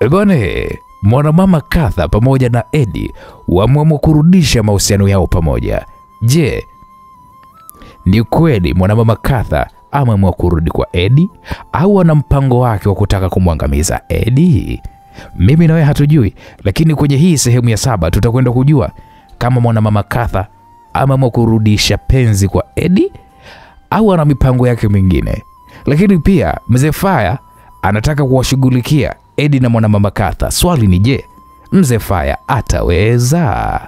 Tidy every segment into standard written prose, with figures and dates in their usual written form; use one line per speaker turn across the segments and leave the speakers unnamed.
Bwana, mwanamama Katha pamoja na Eddie wameamua kurudisha mahusiano yao pamoja. Je, ni kweli mwanamama Katha ameamua kurudi kwa Eddie au ana mpango wake wa kutaka kumwangamiza Eddie? Mimi na wewe hatujui, lakini kwenye hii sehemu ya 7 tutakwenda kujua kama mwanamama Katha ameamua kurudisha penzi kwa Eddie au ana mipango yake mingine. Lakini pia Mzee Faya anataka kuwashughulikia Eddie na mwanamama Katha. Swali ni je, Mzee Faya ataweza?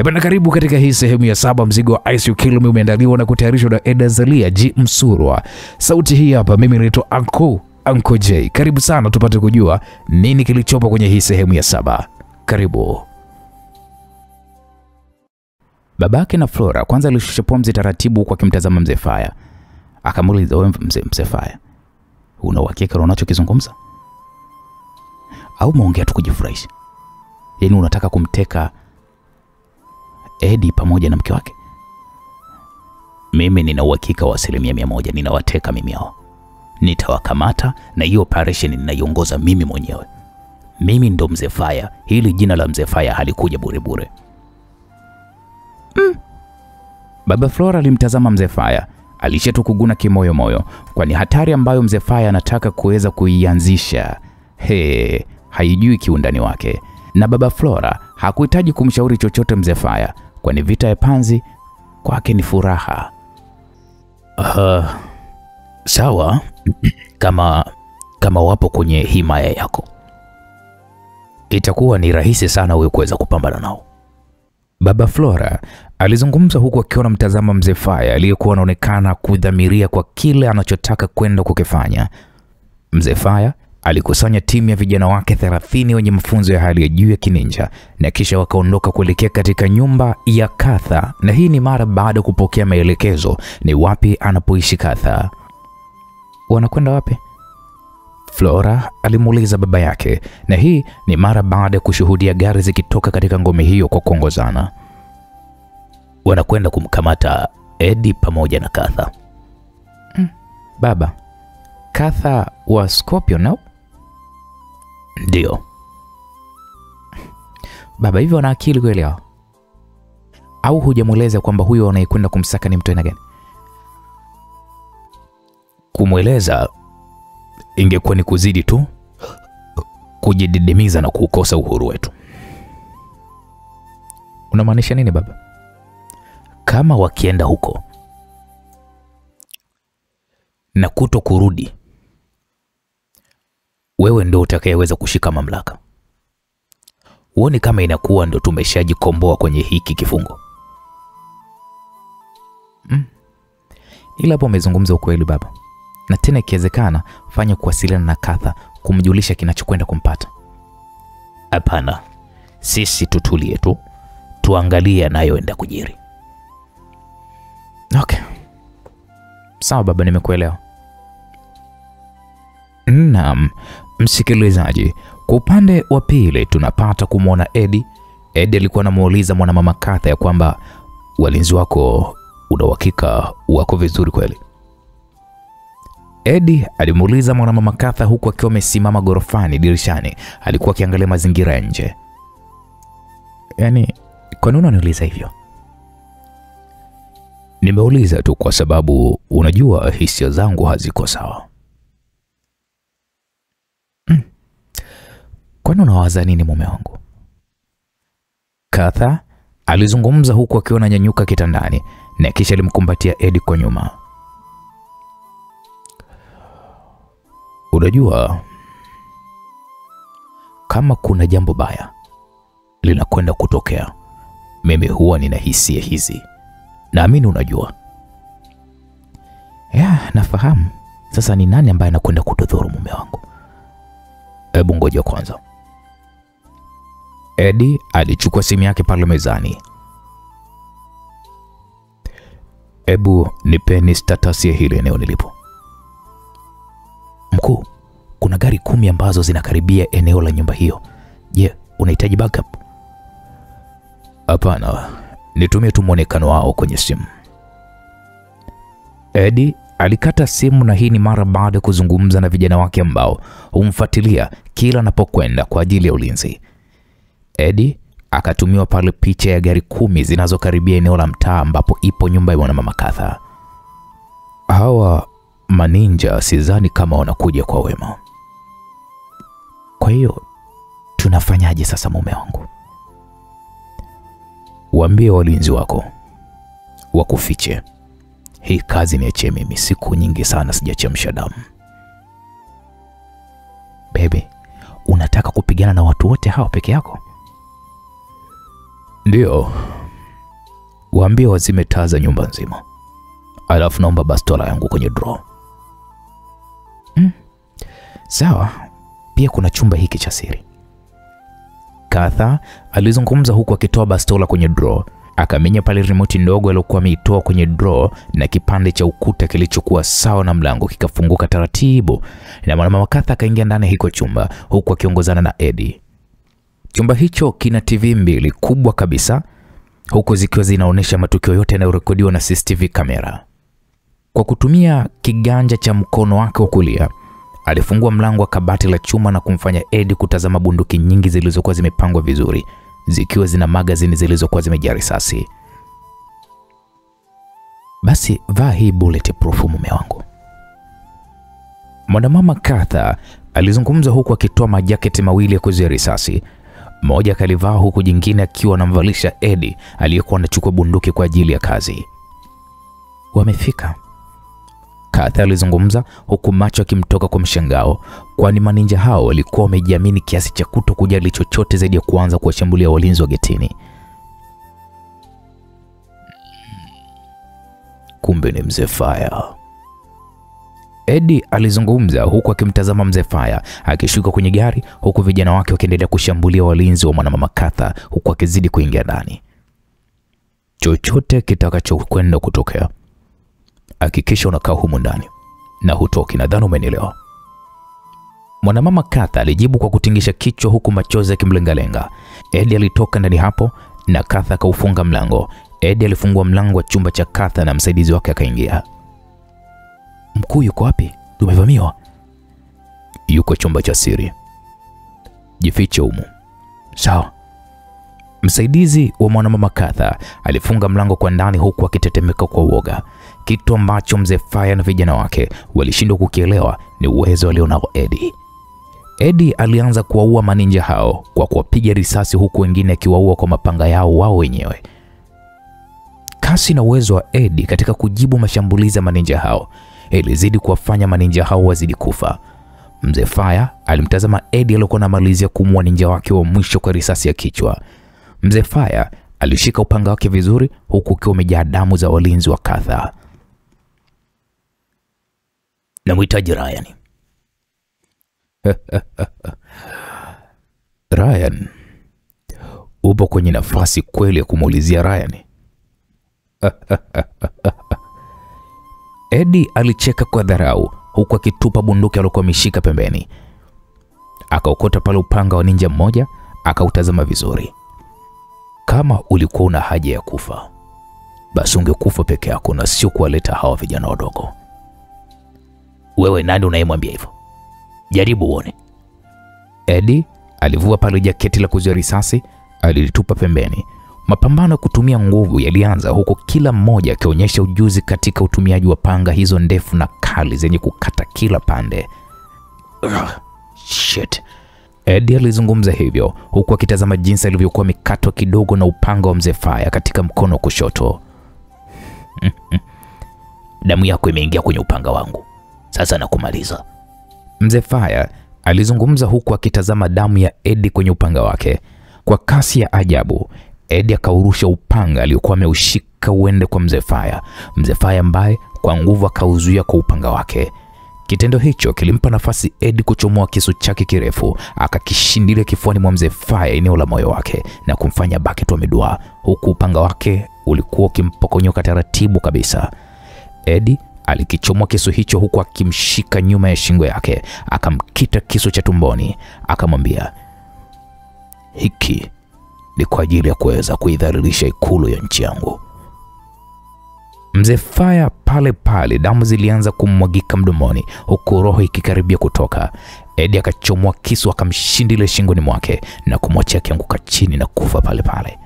Bwana, karibu katika hii sehemu ya 7. Mzigo wa Ice You Kill Me umeandaliwa na kutayarishwa na Eda Zalia G Msurwa. Sauti hii hapa, mimi naitwa Uncle J. Karibu sana tupate kujua nini kilichopo kwenye hii sehemu ya 7. Karibu. Babake na Flora kwanza alishusha pumzi taratibu kwa kimtazama Mzee Faya. Akamuuliza, wewe Mzee Faya, una uhakika unachokizungumza? Au umeongea tu kujifurahisha? Yaani unataka kumteka Eddie pamoja na mke wake? Mimi nina uhakika wa 100%. Ninawateka mimi hao. Nitawakamata na hiyo operation ninaiongoza mimi mwenyewe. Mimi ndo Mzee Faya. Hili jina la Mzee Faya halikuja bure bure. Baba Flora alimtazama Mzee Faya. Alishetu kuguna kimoyo moyo, kwani hatari ambayo Mzee Faya anataka kuweza kuianzisha haijui kiundani wake. Na Baba Flora hakuhitaji kumshauri chochote Mzee Faya, kwani vita ya panzi kwake ni furaha. Sawa, kama wapo kwenye himaya yako, itakuwa ni rahisi sana wewe kuweza kupambana nao. Baba Flora alizungumza huku akiona mtazama Mzee Faya aliyekuwa anaonekana kudhamiria kwa kile anachotaka kwenda kukifanya. Mzee Faya alikusanya timu ya vijana wake 30 wenye mafunzo ya hali ya juu ya kininja, na kisha wakaondoka kuelekea katika nyumba ya Katha, na hii ni mara baada ya kupokea maelekezo ni wapi anapoishi Katha. Wanakwenda wapi? Flora alimuuliza baba yake, na hii ni mara baada ya kushuhudia gari zikitoka katika ngome hiyo kwa kuongozana. Wanakwenda kumkamata Eddie pamoja na Katha. Baba, Katha wa Scorpion no? Ndio. Baba, hivyo wana akili kweli hao? Au hujamueleza kwamba huyo anayekwenda kumsaka ni mtu aina gani? Kumweleza ingekuwa ni kuzidi tu kujididimiza na kukosa uhuru wetu. Unamaanisha nini baba? Kama wakienda huko na kuto kurudi, wewe ndio utakayeweza kushika mamlaka. Uone kama inakuwa ndio tumeshajikomboa kwenye hiki kifungo. Ila hapo umezungumza ukweli baba. Na tena ikiwezekana fanya kuwasiliana na Katha kumjulisha kinachokwenda kumpata. Hapana. Sisi tutulie tu. Tuangalie yanayoenda kujiri. Okay. Sawa baba, nimekuelewa. Naam, msikilizaji, kwa upande wa pili tunapata kumwona Eddie. Eddie alikuwa anamuuliza mwanamama Katha ya kwamba walinzi wako una uhakika wako vizuri kweli? Eddie alimuuliza mwanamama Katha huku akiwa amesimama gorofani dirishani. Alikuwa akiangalia mazingira ya nje. Yaani, kwa nini unaniuliza hivyo? Nimeuliza tu kwa sababu unajua hisia zangu haziko sawa. Kwani unawaza nini mume wangu? Katha alizungumza huku akiwa ananyanyuka kitandani, na kisha alimkumbatia Eddie kwa nyuma. Unajua, kama kuna jambo baya linakwenda kutokea, mimi huwa nina hisia hizi. Naamini unajua. Nafahamu. Sasa ni nani ambaye anakwenda kutudhuru mume wangu? Hebu ngoja kwanza. Eddie alichukua simu yake pale mezani. Hebu nipeni status ya hili eneo nilipo. Mkuu, kuna gari 10 ambazo zinakaribia eneo la nyumba hiyo. Je, unahitaji backup? Hapana, nitumie tu muonekano wao kwenye simu. Eddie Alikata simu, na hii ni mara baada ya kuzungumza na vijana wake ambao humfuatilia kila anapokwenda kwa ajili ya ulinzi. Eddie akatumiwa pale picha ya gari 10 zinazokaribia eneo la mtaa ambapo ipo nyumba ya mwanamama Katha. Hawa maninja sidhani kama wanakuja kwa wema. Kwa hiyo tunafanyaje sasa mume wangu? Waambie walinzi wako wakufiche. Hii kazi niachie mimi, siku nyingi sana sijachemsha damu. Baby, unataka kupigana na watu wote hao peke yako? Ndio. Waambie wazime taa za nyumba nzima. Alafu naomba bastola yangu kwenye draw. Sawa. Pia kuna chumba hiki cha siri. Katha alizungumza huku akitoa bastola kwenye draw. Akamenya pale remote ndogo aliyokuwa ameitoa kwenye draw, na kipande cha ukuta kilichokuwa sawa na mlango kikafunguka taratibu, na mwanamama Katha akaingia ndani hiko chumba huku akiongozana na Eddie. Chumba hicho kina TV 2 kubwa kabisa, huku zikiwa zinaonyesha matukio yote yanayorekodiwa na CCTV kamera. Kwa kutumia kiganja cha mkono wake wa kulia, alifungua mlango wa kabati la chuma na kumfanya Eddie kutazama bunduki nyingi zilizokuwa zimepangwa vizuri, zikiwa zina magazini zilizokuwa zimejaa risasi. Basi vaa hii bulletproof mume wangu. Mwanamama Katha alizungumza huku akitoa majaketi mawili ya kuzuia risasi. Moja akalivaa huku jingine akiwa anamvalisha Eddie aliyekuwa anachukua bunduki kwa ajili ya kazi. Wamefika, Katha alizungumza huku macho akimtoka kwa mshangao, kwani maninja hao walikuwa wamejiamini kiasi cha kutokujali chochote zaidi ya kuanza kuwashambulia walinzi wa getini. Kumbe ni Mzee Fire. Eddie alizungumza huku akimtazama Mzee Fire akishuka kwenye gari, huku vijana wake wakiendelea kushambulia walinzi wa mwanamama Katha huku akizidi kuingia ndani. Chochote kitakachokwenda kutokea, hakikisha unakaa humu ndani na hutoki, nadhani umenielewa. Mwanamama Katha alijibu kwa kutingisha kichwa huku machozi yakimlengalenga. Eddie alitoka ndani hapo na Katha akaufunga mlango. Eddie alifungua mlango wa chumba cha Katha na msaidizi wake akaingia. Mkuu yuko wapi? Tumevamiwa. Yuko chumba cha siri. Jifiche humu. Sawa. Msaidizi wa mwanamama Katha alifunga mlango kwa ndani huku akitetemeka kwa uoga. Kitu ambacho Mzee Fire na vijana wake walishindwa kukielewa ni uwezo alionao Eddie. Eddie alianza kuwaua maninja hao kwa kuwapiga risasi, huku wengine akiwaua kwa mapanga yao wao wenyewe. Kasi na uwezo wa Eddie katika kujibu mashambulizi ya maninja hao ilizidi kuwafanya maninja hao wazidi kufa. Mzee Fire alimtazama Eddie aliyokuwa anamalizia kumua ninja wake wa mwisho kwa risasi ya kichwa. Mzee Fire alishika upanga wake vizuri huku ukiwa umejaa damu za walinzi wa Katha. Namhitaji Ryan. Ryan? Upo kwenye nafasi kweli ya kumuulizia Ryan? Eddie alicheka kwa dharau huku akitupa bunduki aliyokuwa ameshika pembeni. Akaokota pale upanga wa ninja mmoja, akautazama vizuri. Kama ulikuwa una haja ya kufa, basi ungekufa peke yako na sio kuwaleta hawa vijana wadogo. Wewe nani unayemwambia hivyo? Jaribu uone. Eddie alivua pale jaketi la kuzuia risasi, alilitupa pembeni. Mapambano ya kutumia nguvu yalianza huko, kila mmoja akionyesha ujuzi katika utumiaji wa panga hizo ndefu na kali zenye kukata kila pande. Shit. Eddie alizungumza hivyo huku akitazama jinsi alivyokuwa mikatwa kidogo na upanga wa Mzee Fire katika mkono wa kushoto. Damu yako imeingia kwenye upanga wangu. Sasa nakumaliza. Mzee Fire alizungumza huku akitazama damu ya Eddie kwenye upanga wake. Kwa kasi ya ajabu, Eddie akaurusha upanga aliokuwa ameushika uende kwa Mzee Fire. Mzee Fire ambaye kwa nguvu akauzuia kwa upanga wake. Kitendo hicho kilimpa nafasi Eddie kuchomoa kisu chake kirefu, akakishindilia kifuani mwa Mzee Fire eneo la moyo wake na kumfanya baki tu amedua, huku upanga wake ulikuwa ukimpokonyoka taratibu kabisa. Eddie alikichomoa kisu hicho huku akimshika nyuma ya shingo yake, akamkita kisu cha tumboni, akamwambia, hiki ni kwa ajili ya kuweza kuidhalilisha ikulu ya nchi yangu. Mzee Faya pale pale damu zilianza kummwagika mdomoni huku roho ikikaribia kutoka. Eddie akachomoa kisu akamshindilia shingoni mwake na kumwachia akianguka chini na kufa pale pale.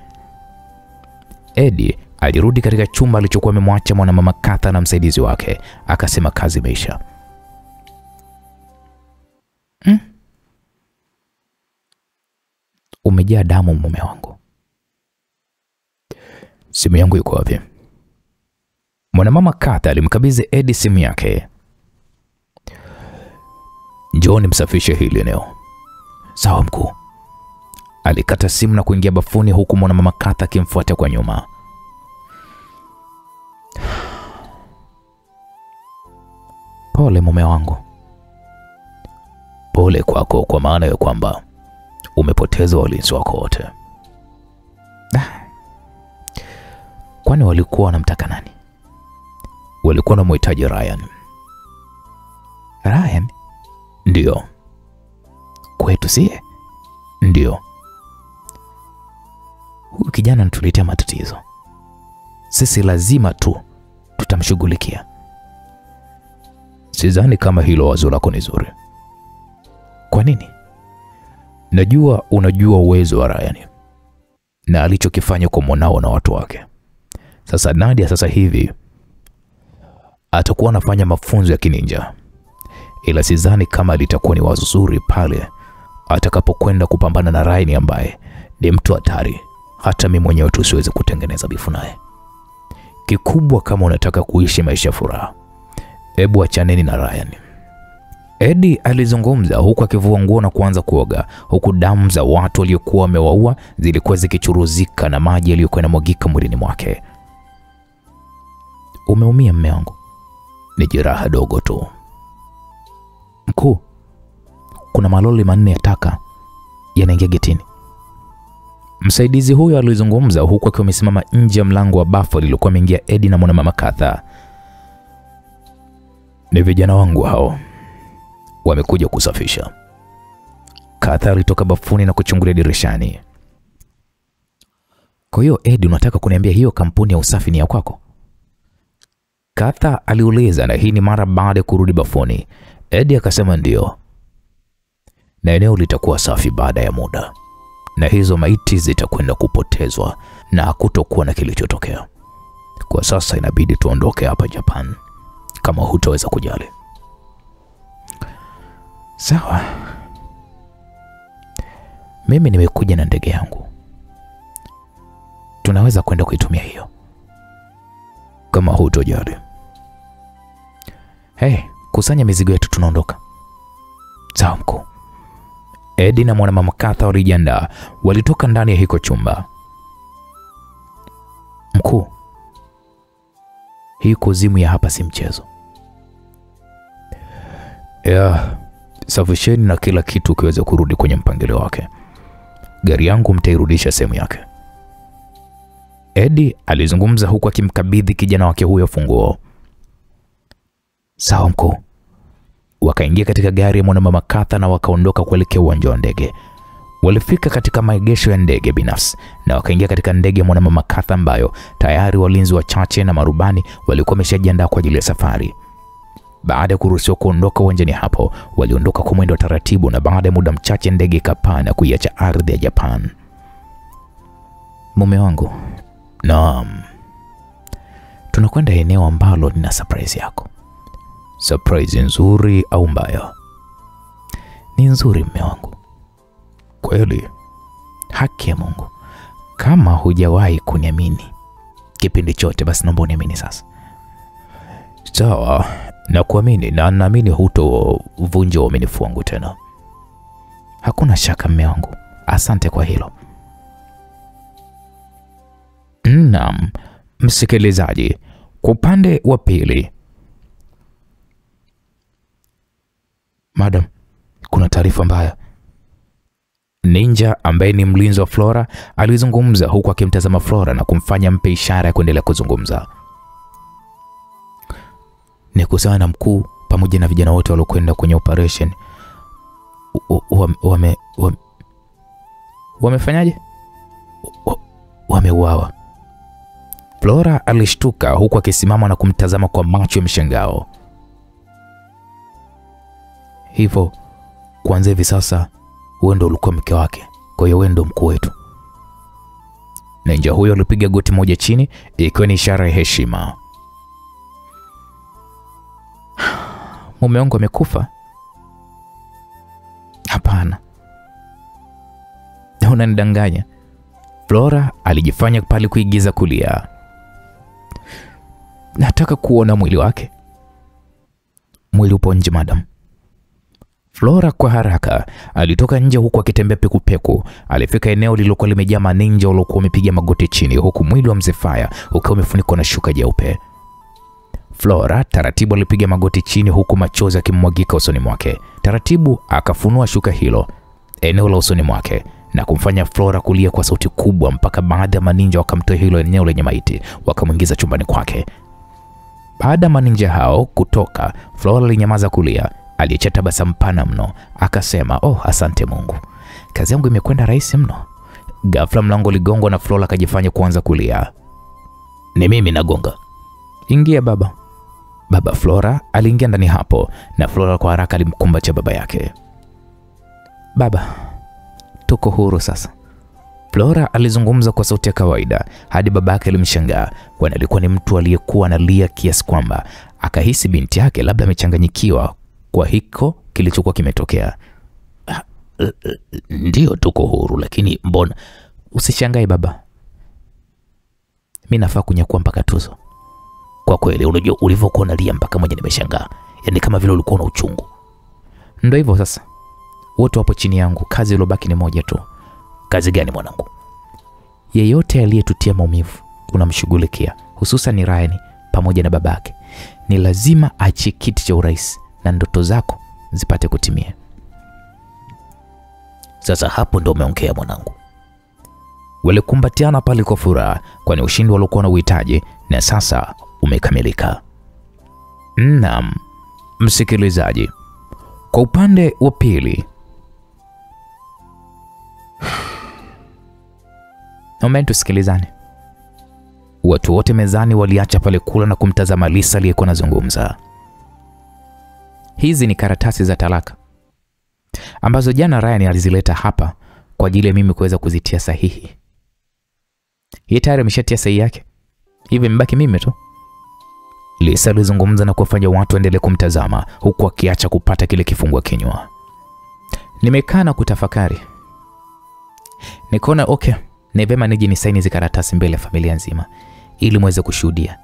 Eddie alirudi katika chumba alichokuwa amemwacha mwanamama Katha na msaidizi wake, akasema kazi imeisha. Umejaa damu mume wangu. Simu yangu iko wapi? Mwanamama Katha alimkabidhi Eddie simu yake. Njoo nimsafishe hili eneo. Sawa mkuu. Alikata simu na kuingia bafuni huku mwanamama Katha akimfuata kwa nyuma. Pole mume wangu. Pole kwako kwa maana ya kwamba umepoteza walinzi wako wote. Kwani walikuwa wanamtaka nani? Walikuwa wanamhitaji Ryan. Ryan? Ndio. Kwetu sie? Ndio. Huyu kijana anatuletea matatizo. Sisi lazima tu tutamshughulikia. Sidhani kama hilo wazo lako ni zuri. Kwa nini? Najua unajua uwezo wa Ryan na alichokifanya kwa mwanao na watu wake. Sasa Nadia sasa hivi atakuwa anafanya mafunzo ya kininja. Ila sidhani kama litakuwa ni wazo zuri pale atakapokwenda kupambana na Ryan ambaye ni mtu hatari. Hata mimi mwenyewe tusiweze kutengeneza bifu naye. Kikubwa kama unataka kuishi maisha ya furaha, hebu achaneni na Ryan. Eddie alizungumza huku akivua nguo na kuanza kuoga, huku damu za watu waliokuwa wamewaua zilikuwa zikichuruzika na maji yaliyokuwa yanamwagika mwilini mwake. Umeumia mume wangu? Ni jeraha dogo tu. Mkuu, kuna malori 4 ya taka yanaingia getini. Msaidizi huyo alizungumza huku akiwa amesimama nje ya mlango wa bafu alilokuwa ameingia Eddie na mwanamama Katha. Ni vijana wangu hao. Wamekuja kusafisha. Katha alitoka bafuni na kuchungulia dirishani. Kwa hiyo Eddie, unataka kuniambia hiyo kampuni ya usafi ni ya kwako? Katha aliuliza, na hii ni mara baada ya kurudi bafuni. Eddie akasema ndio. Na eneo litakuwa safi baada ya muda. Na hizo maiti zitakwenda kupotezwa na hakutokuwa na kilichotokea. Kwa sasa inabidi tuondoke hapa Japan kama hutaweza kujali. Sawa. Mimi nimekuja na ndege yangu. Tunaweza kwenda kuitumia hiyo kama hutojali. Hey, kusanya mizigo yetu tunaondoka. Sawa mkuu. Eddie na mwanamama Katha walijiandaa, walitoka ndani ya hiko chumba. Mkuu, hii kuzimu ya hapa si mchezo. Safisheni na kila kitu kiweze kurudi kwenye mpangilio wake. Gari yangu mtairudisha sehemu yake. Eddie alizungumza huku akimkabidhi kijana wake huyo funguo. Sawa mkuu. Wakaingia katika gari ya mwanamama Katha na wakaondoka kuelekea uwanja wa ndege. Walifika katika maegesho ya ndege binafsi na wakaingia katika ndege ya mwanamama Katha ambayo tayari walinzi wachache na marubani walikuwa wameshajiandaa kwa ajili ya safari. Baada ya kuruhusiwa kuondoka uwanjani hapo, waliondoka kwa mwendo wa taratibu na baada ya muda mchache ndege ikapaa na kuiacha ardhi ya Japan. Mume wangu. Naam. Tunakwenda eneo ambalo lina surprise yako. Surprise nzuri au mbaya? Ni nzuri mume wangu. Kweli? Haki ya Mungu. Kama hujawahi kuniamini kipindi chote, basi naomba uniamini sasa. Sawa, na kuamini na naamini hutovunja uaminifu wangu tena. Hakuna shaka mume wangu. Asante kwa hilo. Naam, msikilizaji, kwa upande wa pili. Madam, kuna taarifa mbaya. Ninja ambaye ni mlinzi wa Flora alizungumza huku akimtazama Flora na kumfanya mpe ishara ya kuendelea kuzungumza. Ni kuhusiana na mkuu pamoja na vijana wote waliokwenda kwenye operation. Wamefanyaje? Wameuawa. Flora alishtuka huku akisimama na kumtazama kwa macho ya mshangao. Hivyo kuanzia hivi sasa wewe ndio ulikuwa mke wake, kwa hiyo wewe ndio mkuu wetu. Ninja huyo alipiga goti moja chini ikiwa ni ishara ya heshima. Mume wangu amekufa? Hapana. Unanidanganya. Flora alijifanya pale kuigiza kulia. Nataka kuona mwili wake. Mwili upo nje madam. Flora kwa haraka alitoka nje huku akitembea pekupeku. Alifika eneo lililokuwa limejaa maninja waliokuwa wamepiga magoti chini, huku mwili wa Mzee Fire ukiwa umefunikwa na shuka jeupe. Flora taratibu alipiga magoti chini huku machozi yakimwagika usoni mwake. Taratibu akafunua shuka hilo eneo la usoni mwake na kumfanya Flora kulia kwa sauti kubwa mpaka baadhi ya maninja wakamtoa hilo eneo lenye maiti wakamuingiza chumbani kwake. Baada ya maninja hao kutoka, Flora alinyamaza kulia. Aliacha tabasamu pana mno, akasema, "Oh, asante Mungu. Kazi yangu imekwenda rahisi mno." Ghafla mlango uligongwa na Flora akajifanya kuanza kulia. "Ni mimi nagonga." "Ingia baba." Baba Flora aliingia ndani hapo na Flora kwa haraka alimkumbatia baba yake. "Baba, tuko huru sasa." Flora alizungumza kwa sauti ya kawaida hadi babake alimshangaa, kwani alikuwa ni mtu aliyekuwa analia kiasi kwamba akahisi binti yake labda amechanganyikiwa kwa hiko kilichokuwa kimetokea. "Ndio tuko huru, lakini mbona?" "Usishangae baba. Mimi nafaa kunyakua mpaka tuzo." "Kwa kweli unajua ulivyokuwa unalia mpaka mmoja nimeshangaa. Yaani kama vile ulikuwa na uchungu." "Ndio hivyo sasa. Wote wapo chini yangu, kazi iliyobaki ni moja tu." "Kazi gani mwanangu?" "Yeyote aliyetutia maumivu unamshughulikia, hususan ni Ryan pamoja na babake. Ni lazima achie kiti cha urais na ndoto zako zipate kutimia." "Sasa hapo ndo umeongea mwanangu." Walikumbatiana pale kwa furaha, kwani ushindi waliokuwa na uhitaji na sasa umekamilika. Naam, msikilizaji, kwa upande wa pili, naomba tusikilizane. Watu wote mezani waliacha pale kula na kumtazama Lisa aliyekuwa anazungumza. "Hizi ni karatasi za talaka ambazo jana Ryan alizileta hapa kwa ajili ya mimi kuweza kuzitia sahihi. Yeye tayari ameshatia sahihi yake. Hivi mbaki mimi tu." Lisa alizungumza na kuwafanya watu waendelee kumtazama huku akiacha kupata kile kifungua kinywa. "Nimekaa na kutafakari. Nikaona okay, ni vema nije ni saini hizi karatasi mbele ya familia nzima ili muweze kushuhudia.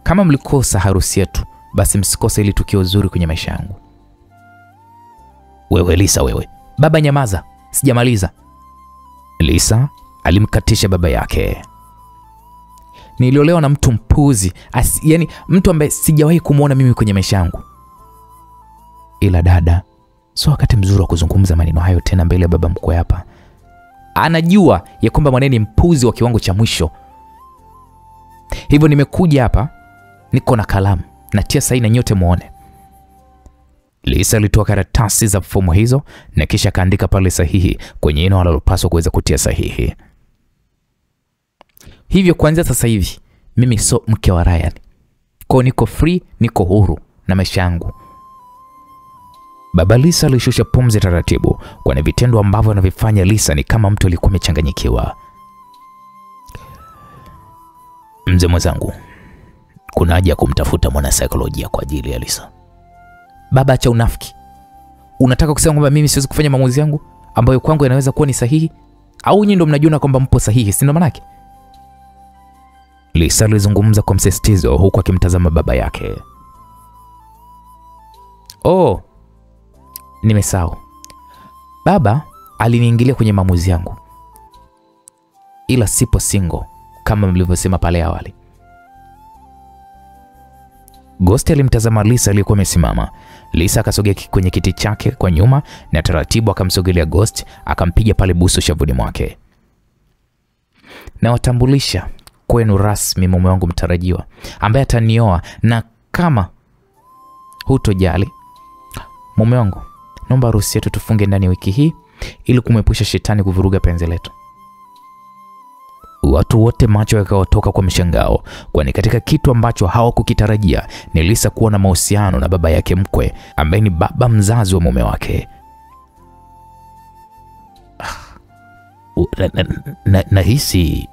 Kama mlikosa harusi yetu, basi msikose ili tukio zuri kwenye maisha yangu." "Wewe Lisa wewe." "Baba nyamaza, sijamaliza." Lisa alimkatisha baba yake. "Niliolewa na mtu mpuzi, yani mtu ambaye sijawahi kumuona mimi kwenye maisha yangu." "Ila dada, sio wakati mzuri wa kuzungumza maneno hayo tena mbele ya baba mkwe hapa. Anajua ya kwamba mwanene ni mpuzi wa kiwango cha mwisho. Hivyo nimekuja hapa, niko na kalamu, natia sahihi na nyote muone." Lisa alitoa karatasi za fomu hizo na kisha kaandika pale sahihi kwenye eneo alilopaswa kuweza kutia sahihi. "Hivyo kuanzia sasa hivi mimi sio mke wa Ryan. Kwa niko free, niko huru na maisha yangu." Baba Lisa alishusha pumzi taratibu, kwani vitendo ambavyo anavifanya Lisa ni kama mtu alikuwa amechanganyikiwa. "Mzee mwenzangu, kuna haja ya kumtafuta mwana saikolojia kwa ajili ya Lisa." "Baba acha unafiki. Unataka kusema kwamba mimi siwezi kufanya maamuzi yangu ambayo kwangu yanaweza kuwa ni sahihi? Au nyinyi ndio mnajiona kwamba mpo sahihi, si ndio maana yake?" Lisa alizungumza kwa msisitizo huku akimtazama baba yake. "Oh, nimesahau. Baba aliniingilia kwenye maamuzi yangu. Ila sipo single kama mlivyosema pale awali." Ghost alimtazama Lisa aliyekuwa amesimama. Lisa akasogea kwenye kiti chake kwa nyuma na taratibu akamsogelea Ghost, akampiga pale busu shavuni mwake. "Na watambulisha kwenu rasmi mume wangu mtarajiwa ambaye atanioa, na kama hutojali mume wangu, naomba harusi yetu tufunge ndani ya wiki hii ili kumepusha shetani kuvuruga penzi letu." Watu wote macho yakawatoka kwa mshangao, kwani katika kitu ambacho hawakukitarajia ni Lisa kuwa na mahusiano na baba yake mkwe ambaye ni baba mzazi wa mume wake. Nahisi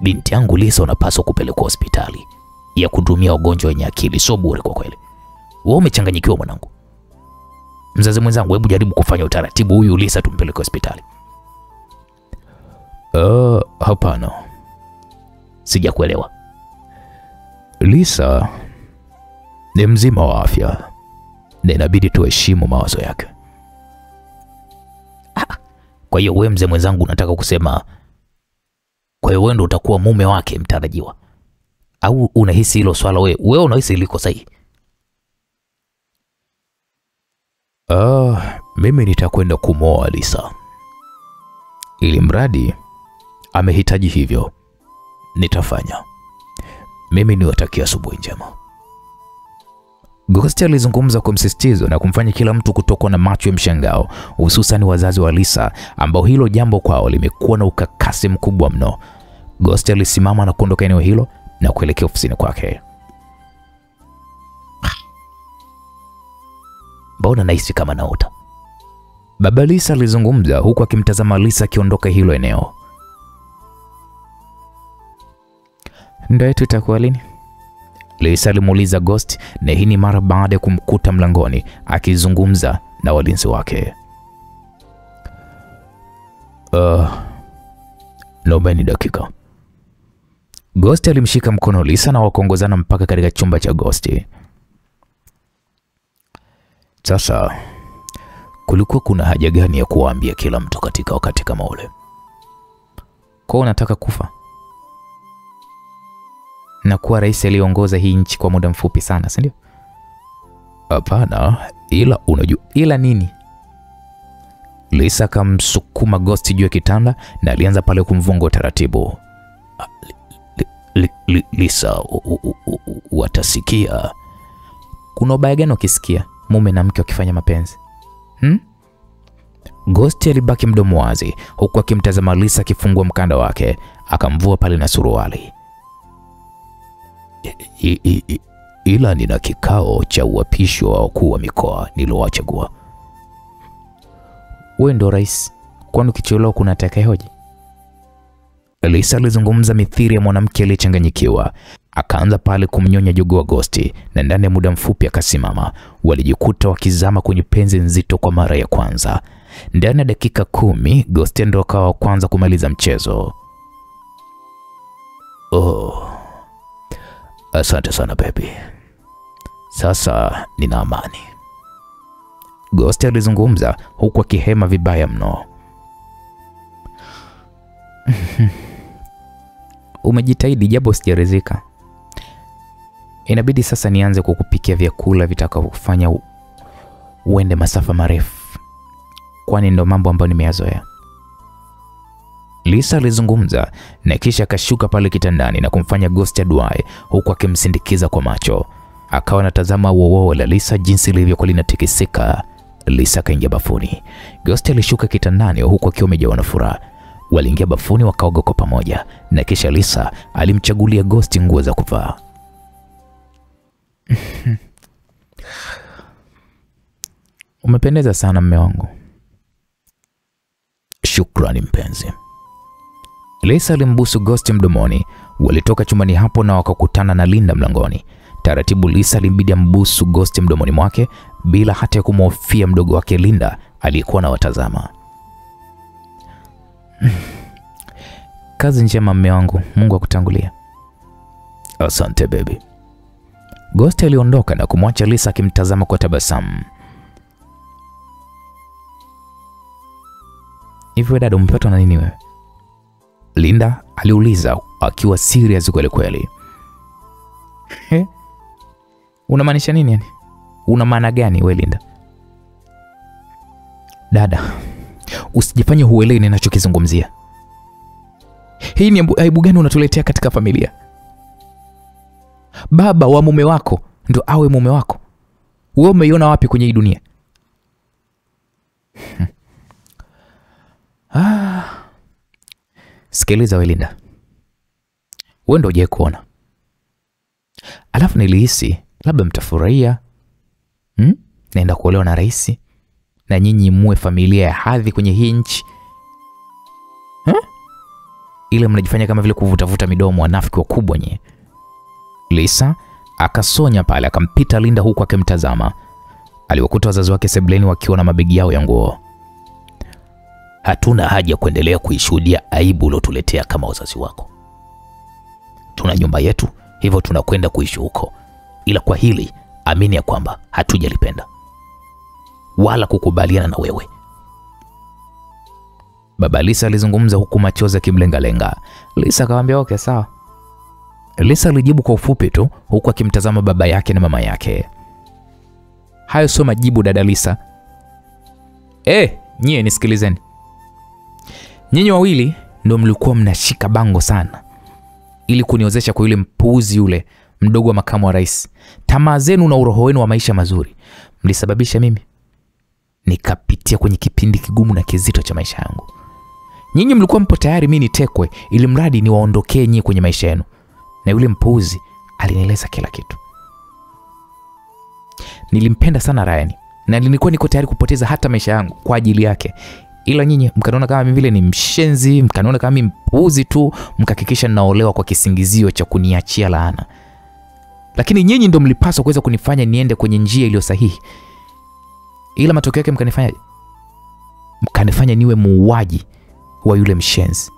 binti yangu Lisa unapaswa kupelekwa hospitali ya kuhudumia wagonjwa wenye akili, sio bure kwa kweli. Wewe umechanganyikiwa mwanangu. Mzazi mwenzangu, hebu jaribu kufanya utaratibu, huyu Lisa tumpeleke hospitali. Hapana. Sijakuelewa. Lisa ni mzima wa afya na inabidi tuheshimu mawazo yake. Kwa hiyo wewe mzee mwenzangu unataka kusema kwa hiyo wewe ndo utakuwa mume wake mtarajiwa? Au unahisi hilo swala wewe unahisi liko sahihi? Mimi nitakwenda kumwoa Lisa, ili mradi amehitaji hivyo nitafanya. Mimi niwatakia asubuhi njema. Ghost alizungumza kwa msisitizo na kumfanya kila mtu kutokwa na macho ya mshangao, hususan wazazi wa Lisa ambao hilo jambo kwao limekuwa na ukakasi mkubwa mno. Ghost alisimama na kuondoka eneo hilo na kuelekea ofisini kwake. Mbona nahisi kama naota? Baba Lisa alizungumza huku akimtazama Lisa akiondoka hilo eneo. Ndoa yetu itakuwa lini? Lisa alimuuliza Ghost, na hii ni mara baada ya kumkuta mlangoni akizungumza na walinzi wake. Naomba ni dakika. Ghost alimshika mkono Lisa na wakaongozana mpaka katika chumba cha Ghost. Sasa kulikuwa kuna haja gani ya kuwaambia kila mtu katika wakati kama ule? Kwa unataka kufa na kuwa rais aliongoza hii nchi kwa muda mfupi sana, si ndio? Hapana, ila unajua. Ila nini? Lisa kamsukuma Ghost juu ya kitanda na alianza pale kumvunga taratibu. Lisa, watasikia. Kuna ubaya gani ukisikia mume na mke wakifanya mapenzi? Ghost alibaki mdomo wazi huku akimtazama Lisa akifungua mkanda wake, akamvua pale na suruali. Ila nina kikao cha uapisho wa wakuu wa mikoa nilowachagua. Wewe ndo rais, kwani ukichelewa kuna atakayehoji? Lisa alizungumza mithiri ya mwanamke aliyechanganyikiwa. Akaanza pale kumnyonya jogoo wa Ghost na ndani ya muda mfupi akasimama. Walijikuta wakizama kwenye penzi nzito kwa mara ya kwanza. Ndani ya dakika 10 Ghost ndo akawa wa kwanza kumaliza mchezo. Asante sana baby. Sasa nina amani. Ghost alizungumza huku akihema vibaya mno. Umejitahidi japo sijaridhika. Inabidi sasa nianze kukupikia vyakula vitakavyokufanya uende masafa marefu, kwani ndo mambo ambayo nimeyazoea. Lisa alizungumza na kisha akashuka pale kitandani na kumfanya Ghost aduae huku akimsindikiza kwa macho. Akawa anatazama wowo la Lisa jinsi lilivyokuwa linatikisika. Lisa akaingia bafuni. Ghost alishuka kitandani huku akiwa amejawa na furaha. Waliingia bafuni wakaoga kwa pamoja na kisha Lisa alimchagulia Ghost nguo za kuvaa. Umependeza sana mume wangu. Shukrani mpenzi. Lisa alimbusu Ghost mdomoni. Walitoka chumbani hapo na wakakutana na Linda mlangoni. Taratibu Lisa alimbidi ambusu Ghost mdomoni mwake bila hata ya kumhofia mdogo wake Linda aliyekuwa na watazama. Kazi njema mume wangu, Mungu akutangulia. Asante baby. Ghost aliondoka na kumwacha Lisa akimtazama kwa tabasamu. Hivi dada umepatwa na nini wewe? Linda aliuliza akiwa serious kweli kweli. Unamaanisha nini yani? Una maana gani wewe Linda? Dada, usijifanye huelewi ninachokizungumzia. Hii ni aibu gani unatuletea katika familia? Baba wa mume wako ndo awe mume wako. Wewe umeiona wapi kwenye hii dunia? Sikiliza wewe Linda. wewe ndio uje kuona. Alafu nilihisi labda mtafurahia. Naenda kuolewa na rais na nyinyi muwe familia ya hadhi kwenye hii nchi. Ile mnajifanya kama vile kuvuta midomo, wanafiki wakubwa nyie. Lisa akasonya pale, akampita Linda huku akimtazama. Aliwakuta wazazi wake sebuleni wakiwa na mabegi yao ya nguo. Hatuna haja kuendelea kuishuhudia aibu uliotuletea kama wazazi wako. Tuna nyumba yetu, hivyo tunakwenda kuishi huko. Ila kwa hili amini ya kwamba hatujalipenda wala kukubaliana na wewe. Baba Lisa alizungumza huku machozi yakimlenga-lenga. Lisa akamwambia okay sawa. Lisa alijibu kwa ufupi tu huku akimtazama baba yake na mama yake. Hayo sio majibu dada Lisa. Nyie nisikilizeni. Nyinyi wawili ndio mlikuwa mnashika bango sana ili kuniozesha kwa yule mpuuzi yule mdogo wa makamu wa rais. Tamaa zenu na uroho wenu wa maisha mazuri mlisababisha mimi nikapitia kwenye kipindi kigumu na kizito cha maisha yangu. Nyinyi mlikuwa mpo tayari mimi nitekwe ili mradi niwaondokee nyinyi kwenye maisha yenu. Na yule mpuuzi alinieleza kila kitu. Nilimpenda sana Ryan na nilikuwa niko tayari kupoteza hata maisha yangu kwa ajili yake. Ila nyinyi mkaniona kama mimi vile ni mshenzi, mkaniona kama mimi mpuuzi tu, mkahakikisha ninaolewa kwa kisingizio cha kuniachia laana. Lakini nyinyi ndio mlipaswa kuweza kunifanya niende kwenye njia iliyo sahihi. Ila matokeo yake mkanifanya niwe muuaji wa yule mshenzi.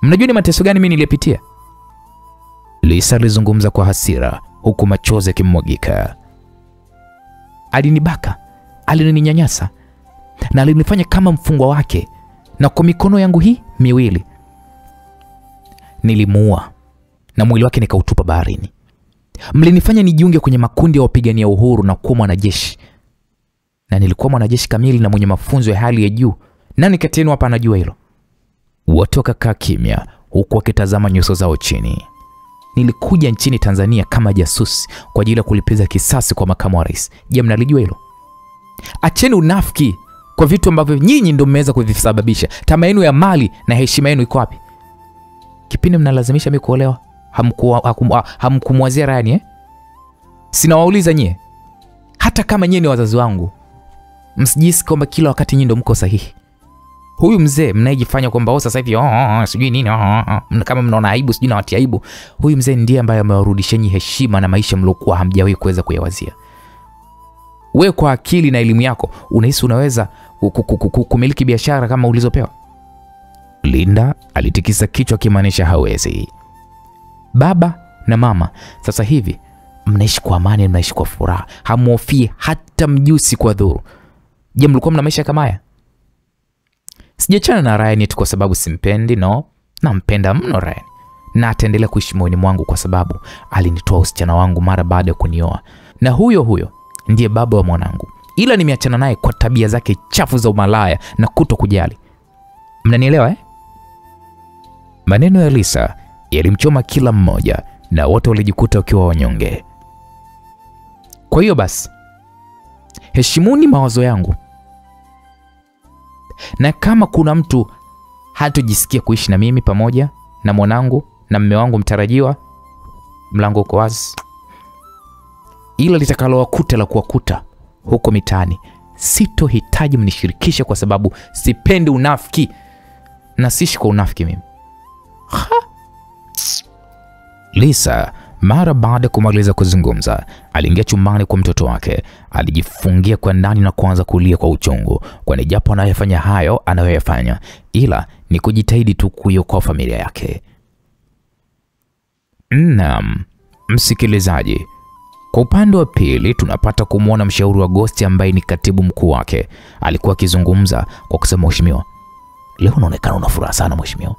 Mnajua ni mateso gani mimi nilipitia? Lisa alizungumza kwa hasira huku machozi yakimwagika. Alinibaka, alininyanyasa na alinifanya kama mfungwa wake, na kwa mikono yangu hii miwili nilimuua na mwili wake nikautupa baharini. Mlinifanya nijiunge kwenye makundi ya wapigania uhuru na kuwa mwanajeshi. Na nilikuwa mwanajeshi kamili na mwenye mafunzo ya hali ya juu. Nani kati yenu hapa anajua hilo? Wote wakakaa kimya huku wakitazama nyuso zao chini. Nilikuja nchini Tanzania kama jasusi kwa ajili ya kulipiza kisasi kwa makamu wa rais. Je, mnalijua hilo? Acheni unafiki kwa vitu ambavyo nyinyi ndio mmeweza kuvisababisha. Tamaa yenu ya mali na heshima yenu iko wapi? Kipindi mnalazimisha mimi kuolewa, hamkumwazia Ryan Sinawauliza nyie. Hata kama nyinyi ni wazazi wangu, msijisi kwamba kila wakati nyinyi ndio mko sahihi. Huyu mzee mnayejifanya kwamba sasa hivi sijui nini kama mnaona aibu sijui na watia aibu. Huyu mzee ndiye ambaye amewarudisheni heshima na maisha mliokuwa hamjawahi kuweza kuyawazia. Wewe kwa akili na elimu yako unahisi unaweza kumiliki biashara kama ulizopewa? Linda alitikisa kichwa kimaanisha hawezi. Baba na mama sasa hivi mnaishi kwa amani, mnaishi kwa furaha, hamuhofii hata mjusi kwa dhuru. Je, mlikuwa mna maisha kama haya? Sijachana na Ryan kwa sababu simpendi, no. Nampenda mno Ryan na ataendelea kuishi moyoni mwangu kwa sababu alinitoa usichana wangu mara baada ya kunioa. Na huyo ndiye baba wa mwanangu. Ila nimeachana naye kwa tabia zake chafu za umalaya na kutokujali. Mnanielewa? Maneno ya Lisa yalimchoma kila mmoja na wote walijikuta wakiwa wanyonge. Kwa hiyo basi, heshimuni mawazo yangu. Na kama kuna mtu hatojisikia kuishi na mimi pamoja na mwanangu na mume wangu mtarajiwa, mlango uko wazi. Ila litakalowakuta la kuwakuta huko mitaani, sitohitaji mnishirikishe kwa sababu sipendi unafiki na sishi kwa unafiki mimi. Lisa mara baada ya kumaliza kuzungumza aliingia chumbani kwa mtoto wake. Alijifungia kwa ndani na kuanza kulia kwa uchungu, kwani japo anayefanya hayo anayoyafanya, ila ni kujitahidi tu kuiokoa familia yake. Naam, msikilizaji, kwa upande wa pili tunapata kumuona mshauri wa Ghost ambaye ni katibu mkuu wake. Alikuwa akizungumza kwa kusema, mheshimiwa, leo unaonekana una furaha sana mheshimiwa.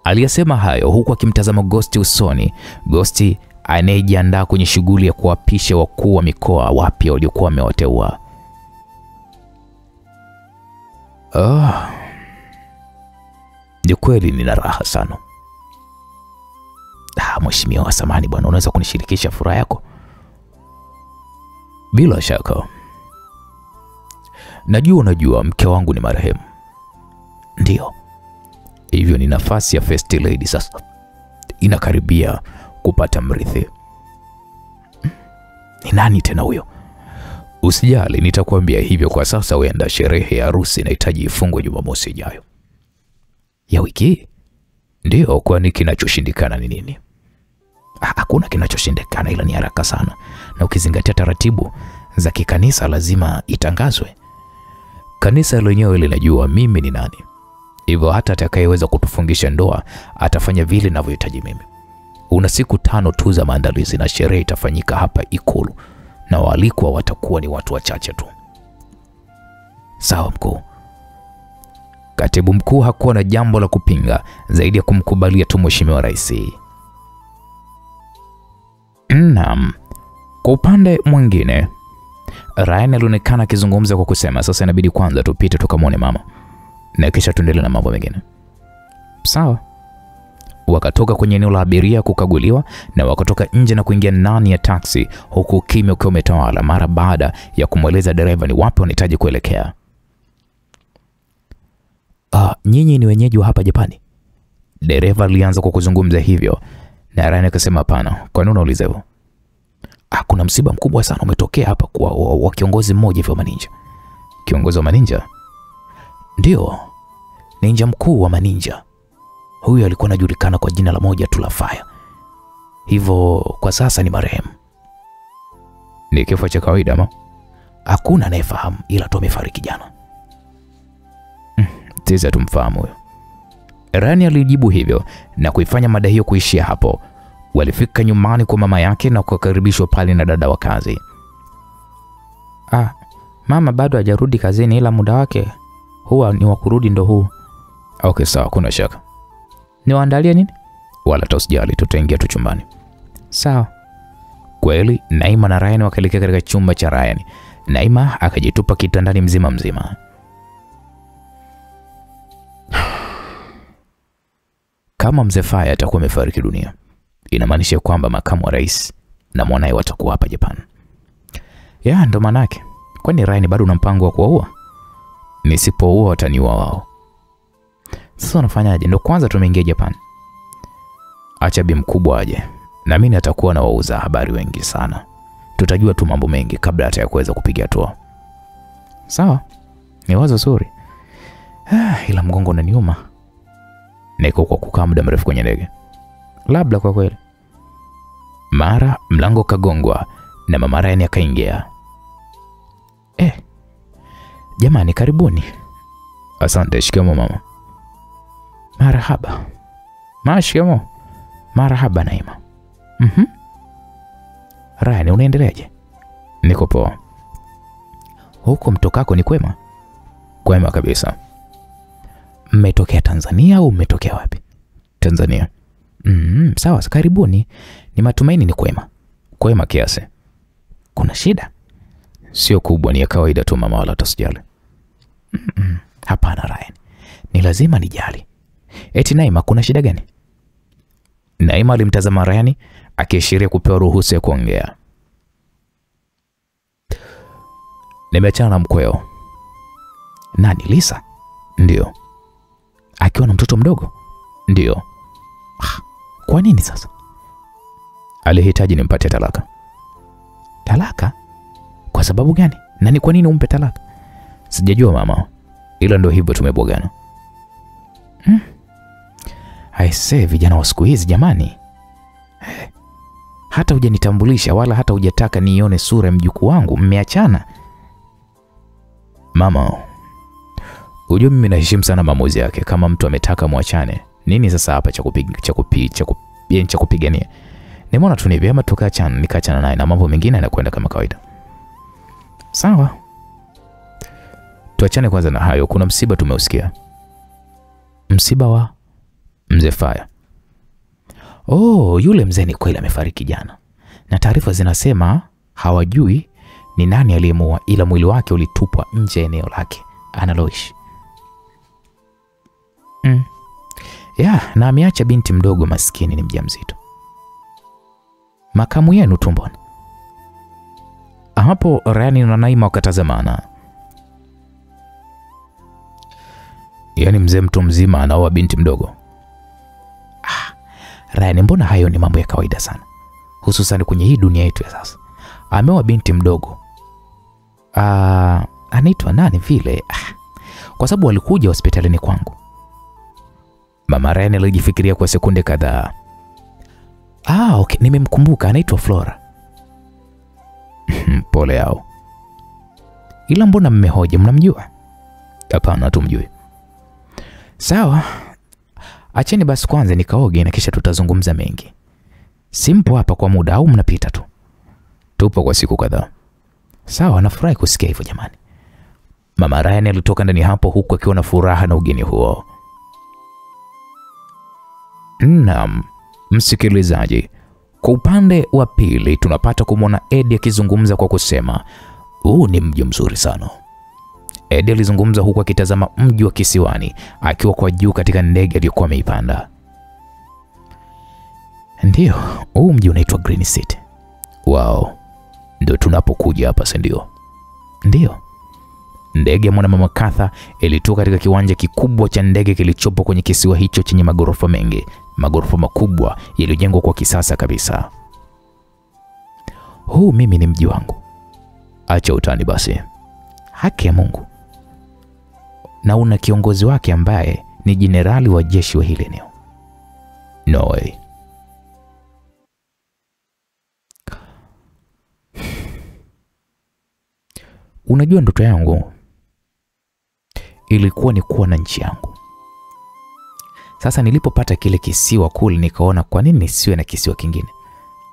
Aliyasema hayo huku akimtazama Ghost usoni. Ghost anayejiandaa kwenye shughuli ya kuapisha wakuu wa mikoa wapya waliokuwa wamewateua. Ni kweli nina raha sana. Mheshimiwa samahani bwana, unaweza kunishirikisha furaha yako? Bila shaka. Najua mke wangu ni marehemu. Ndio. Hivyo ni nafasi ya first lady sasa. inakaribia kupata mrithi. Ni nani tena huyo? Usijali, nitakwambia hivyo. Kwa sasa uenda sherehe ya harusi inahitaji ifungwe Jumamosi ijayo. Ya wiki? Ndio, kwani kinachoshindikana ni nini? Hakuna kinachoshindikana, ila ni haraka sana. Na ukizingatia taratibu za kikanisa lazima itangazwe. Kanisa lenyewe linajua mimi ni nani. Hivyo hata atakayeweza kutufungisha ndoa atafanya vile ninavyohitaji mimi. Una siku 5 tu za maandalizi na sherehe itafanyika hapa Ikulu. Na waalikwa watakuwa ni watu wachache tu. Sawa mkuu. Katibu mkuu hakuwa na jambo la kupinga zaidi ya kumkubalia tu Mheshimiwa Rais. Naam. Kwa upande mwingine, Ryan alionekana akizungumza kwa kusema, sasa inabidi kwanza tupite tukamwone mama na kisha tuendelee na mambo mengine. Sawa. Wakatoka kwenye eneo la abiria kukaguliwa na wakatoka nje na kuingia ndani ya taksi, huku kimya ukiwa umetawala mara baada ya kumweleza dereva ni wapi wanahitaji kuelekea. Nyinyi ni wenyeji wa hapa Japani? Dereva alianza kwa kuzungumza hivyo na Ryan akasema hapana. Kwa nini unauliza hivyo? Kuna msiba mkubwa sana umetokea hapa kwa wa kiongozi mmoja wa maninja. Kiongozi wa maninja? Ndio. Ninja mkuu wa maninja. Huyu alikuwa anajulikana kwa jina la moja tu la Fire. Hivyo kwa sasa ni marehemu. Ni kifo cha kawaida ama? Hakuna anayefahamu, ila tu amefariki jana. Sisi tumfahamu huyo. Rani alijibu hivyo na kuifanya mada hiyo kuishia hapo. Walifika nyumbani kwa mama yake na kukaribishwa pale na dada wa kazi. Mama bado hajarudi kazini, ila muda wake huwa ni wa kurudi ndo huu. Okay, sawa, kuna shaka. Niwaandalie nini? Wala tosijali, tutaingia tu chumbani. Sawa. Kweli Naima na Ryan wakaelekea katika chumba cha Ryan. Naima akajitupa kitandani mzima. Kama mzee Faya atakuwa amefariki dunia, inamaanisha kwamba makamu wa rais na mwanae watakuwa hapa Japan. Ndo manake. Kwani Ryan bado una mpango wa kuwaua? Nisipoua wataniua wao. Sasa unafanyaje? Ndo kwanza tumeingia Japan. Acha bi mkubwa aje. Na mimi natakuwa na wauza habari wengi sana. Tutajua tu mambo mengi kabla hata ya kuweza kupiga hatua. Sawa. Ni wazo zuri. Ila mgongo unaniuma. Niko kwa kukaa muda mrefu kwenye ndege. Labda kwa kweli. Mara mlango kagongwa na mama Ryan akaingia. Jamani, karibuni. Asante. Shikamoo mama. Marahaba. Shikamoo. Marahaba Naima. Ryan, unaendeleaje? Niko poa. Huko mtokako ni kwema? Kwema kabisa. Mmetokea Tanzania au mmetokea wapi? Tanzania. Sawa, karibuni. Ni matumaini ni kwema. Kwema kiasi. Kuna shida? Sio kubwa, ni ya kawaida tu mama, wala tusijali. Hapana Ryan. Ni lazima nijali. Eti Naima, kuna shida gani? Naima alimtazama Ryan akiashiria kupewa ruhusa ya kuongea. Nimeachana na mkweo. Nani, Lisa? Ndio. Akiwa na mtoto mdogo? Ndio. Kwa nini sasa? Alihitaji nimpatie talaka. Talaka? Kwa sababu gani? Na ni kwa nini umpe talaka? Sijajua mama. Ila ndio hivyo tumebogana. Aisee, vijana wa siku hizi jamani. Hata hujanitambulisha wala hata hujataka nione sura ya mjukuu wangu, mmeachana. Mama, unajua mimi naheshimu sana maamuzi yake. Kama mtu ametaka muachane, nini sasa hapa cha kupigania? Nimeona tu ni vyema tukaachana, nikaachana naye na mambo mengine yanakwenda kama kawaida. Sawa. Tuachane kwanza na hayo, kuna msiba tumeusikia. Msiba wa mzee Faya? Yule mzee ni kweli amefariki jana. Na taarifa zinasema hawajui ni nani aliyemuua, ila mwili wake ulitupwa nje eneo lake analoishi. Na ameacha binti mdogo maskini, ni mjamzito. Makamu yenu tumboni. Hapo Ryan na Naima wakatazamana. Yaani mzee mtu mzima anaoa binti mdogo? Ryan Yaani mbona hayo ni mambo ya kawaida sana, hususan kwenye hii dunia yetu ya sasa. Ameoa binti mdogo. Anaitwa nani vile? Kwa sababu walikuja hospitalini kwangu. Mama Ryan alijifikiria kwa sekunde kadhaa. Okay, nimemkumbuka, anaitwa Flora. Pole yao. Ila mbona mmehoja, mnamjua? Hapana, tumjui. Sawa. Acheni basi kwanza nikaoge na kisha tutazungumza mengi. Simpo hapa kwa muda au mnapita tu? Tupo kwa siku kadhaa. Sawa, nafurahi kusikia hivyo jamani. Mama Ryan alitoka ndani hapo huku akiwa na furaha na ugeni huo. Naam, msikilizaji, kwa upande wa pili tunapata kumwona Eddie akizungumza kwa kusema, huu ni mji mzuri sana. Eddie alizungumza huku akitazama mji wa kisiwani akiwa kwa juu katika ndege aliyokuwa ameipanda. Ndio, huu mji unaitwa Green City. Wow, ndio tunapokuja hapa, si ndio? Ndio. Ndege ya Mwanamama Katha ilitoka katika kiwanja kikubwa cha ndege kilichopo kwenye kisiwa hicho chenye magorofa mengi, magorofa makubwa yaliyojengwa kwa kisasa kabisa. Huu mimi ni mji wangu. Acha utani basi. Haki ya Mungu. Na una kiongozi wake ambaye ni jenerali wa jeshi wa hili eneo. No way. Unajua ndoto yangu ilikuwa ni kuwa na nchi yangu. Sasa nilipopata kile kisiwa kule nikaona kwa nini nisiwe na kisiwa kingine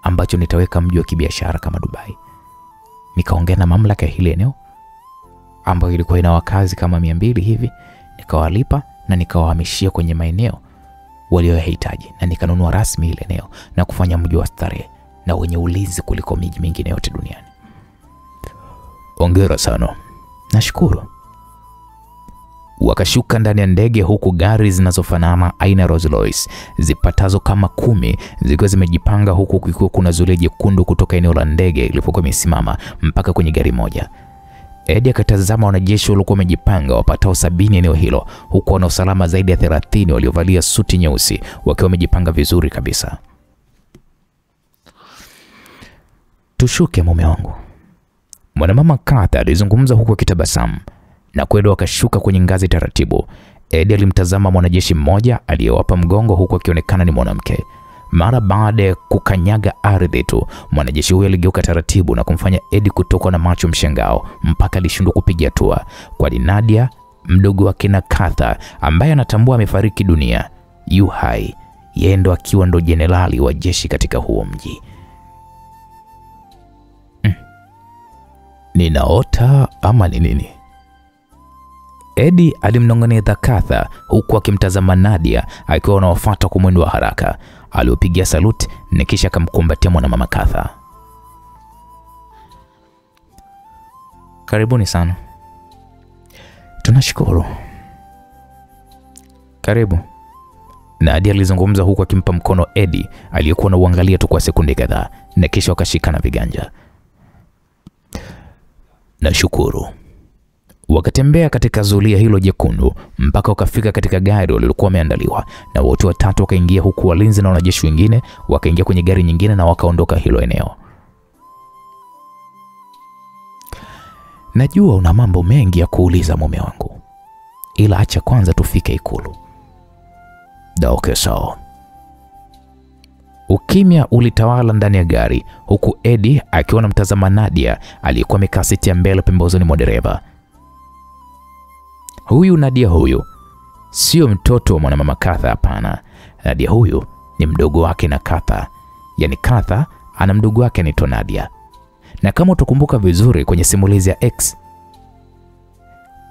ambacho nitaweka mji wa kibiashara kama Dubai. Nikaongea na mamlaka ya hili eneo ambayo ilikuwa ina wakazi kama 200 hivi, nikawalipa na nikawahamishia kwenye maeneo walioyahitaji, na nikanunua rasmi ile eneo na kufanya mji wa starehe na wenye ulinzi kuliko miji mingine yote duniani. Hongera sana. Nashukuru. Wakashuka ndani ya ndege huku gari zinazofanana aina Rolls Royce zipatazo kama 10 zikiwa zimejipanga, huku kukiwa kuna zulia jekundu kutoka eneo la ndege ilipokuwa imesimama mpaka kwenye gari moja. Eddie akatazama wanajeshi waliokuwa wamejipanga wapatao 70 eneo hilo, huku wana usalama zaidi ya 30 waliovalia suti nyeusi wakiwa wamejipanga vizuri kabisa. Tushuke mume wangu, Mwanamama Katha alizungumza huku akitabasamu, na kweli wakashuka kwenye ngazi taratibu. Eddie alimtazama mwanajeshi mmoja aliyewapa mgongo huku akionekana ni mwanamke. Mara baada ya kukanyaga ardhi tu, mwanajeshi huyo aligeuka taratibu na kumfanya Eddie kutokwa na macho mshangao mpaka alishindwa kupiga hatua, kwani Nadia, mdogo wake na Katha ambaye anatambua amefariki dunia, yu hai, yeye ndo akiwa ndo jenerali wa jeshi katika huo mji. Ninaota ama ni nini? Eddie alimnong'oneza Katha huku akimtazama Nadia akiwa anawafuata kwa mwendo wa haraka. Aliopigia saluti na kisha akamkumbatia Mwanamama Katha. Karibuni sana. Tunashukuru. Karibu. Nadia alizungumza huku akimpa mkono Eddie aliyekuwa na uangalia tu kwa sekunde kadhaa, na kisha wakashikana viganja. Nashukuru. Wakatembea katika zulia hilo jekundu mpaka wakafika katika gari walilokuwa wameandaliwa, na wote watatu wakaingia, huku walinzi na wanajeshi wengine wakaingia kwenye gari nyingine na wakaondoka hilo eneo. Najua una mambo mengi ya kuuliza mume wangu, ila acha kwanza tufike ikulu. Okay, sawa. Ukimya ulitawala ndani ya gari, huku Eddie akiwa anamtazama Nadia aliyekuwa amekaa siti ya mbele pembezoni mwa dereva. Huyu Nadia huyu sio mtoto wa Mwanamama Katha, hapana. Nadia huyu ni mdogo wake na Katha. Yaani Katha ana mdogo wake anaitwa Nadia. Na kama utakumbuka vizuri kwenye simulizi ya X,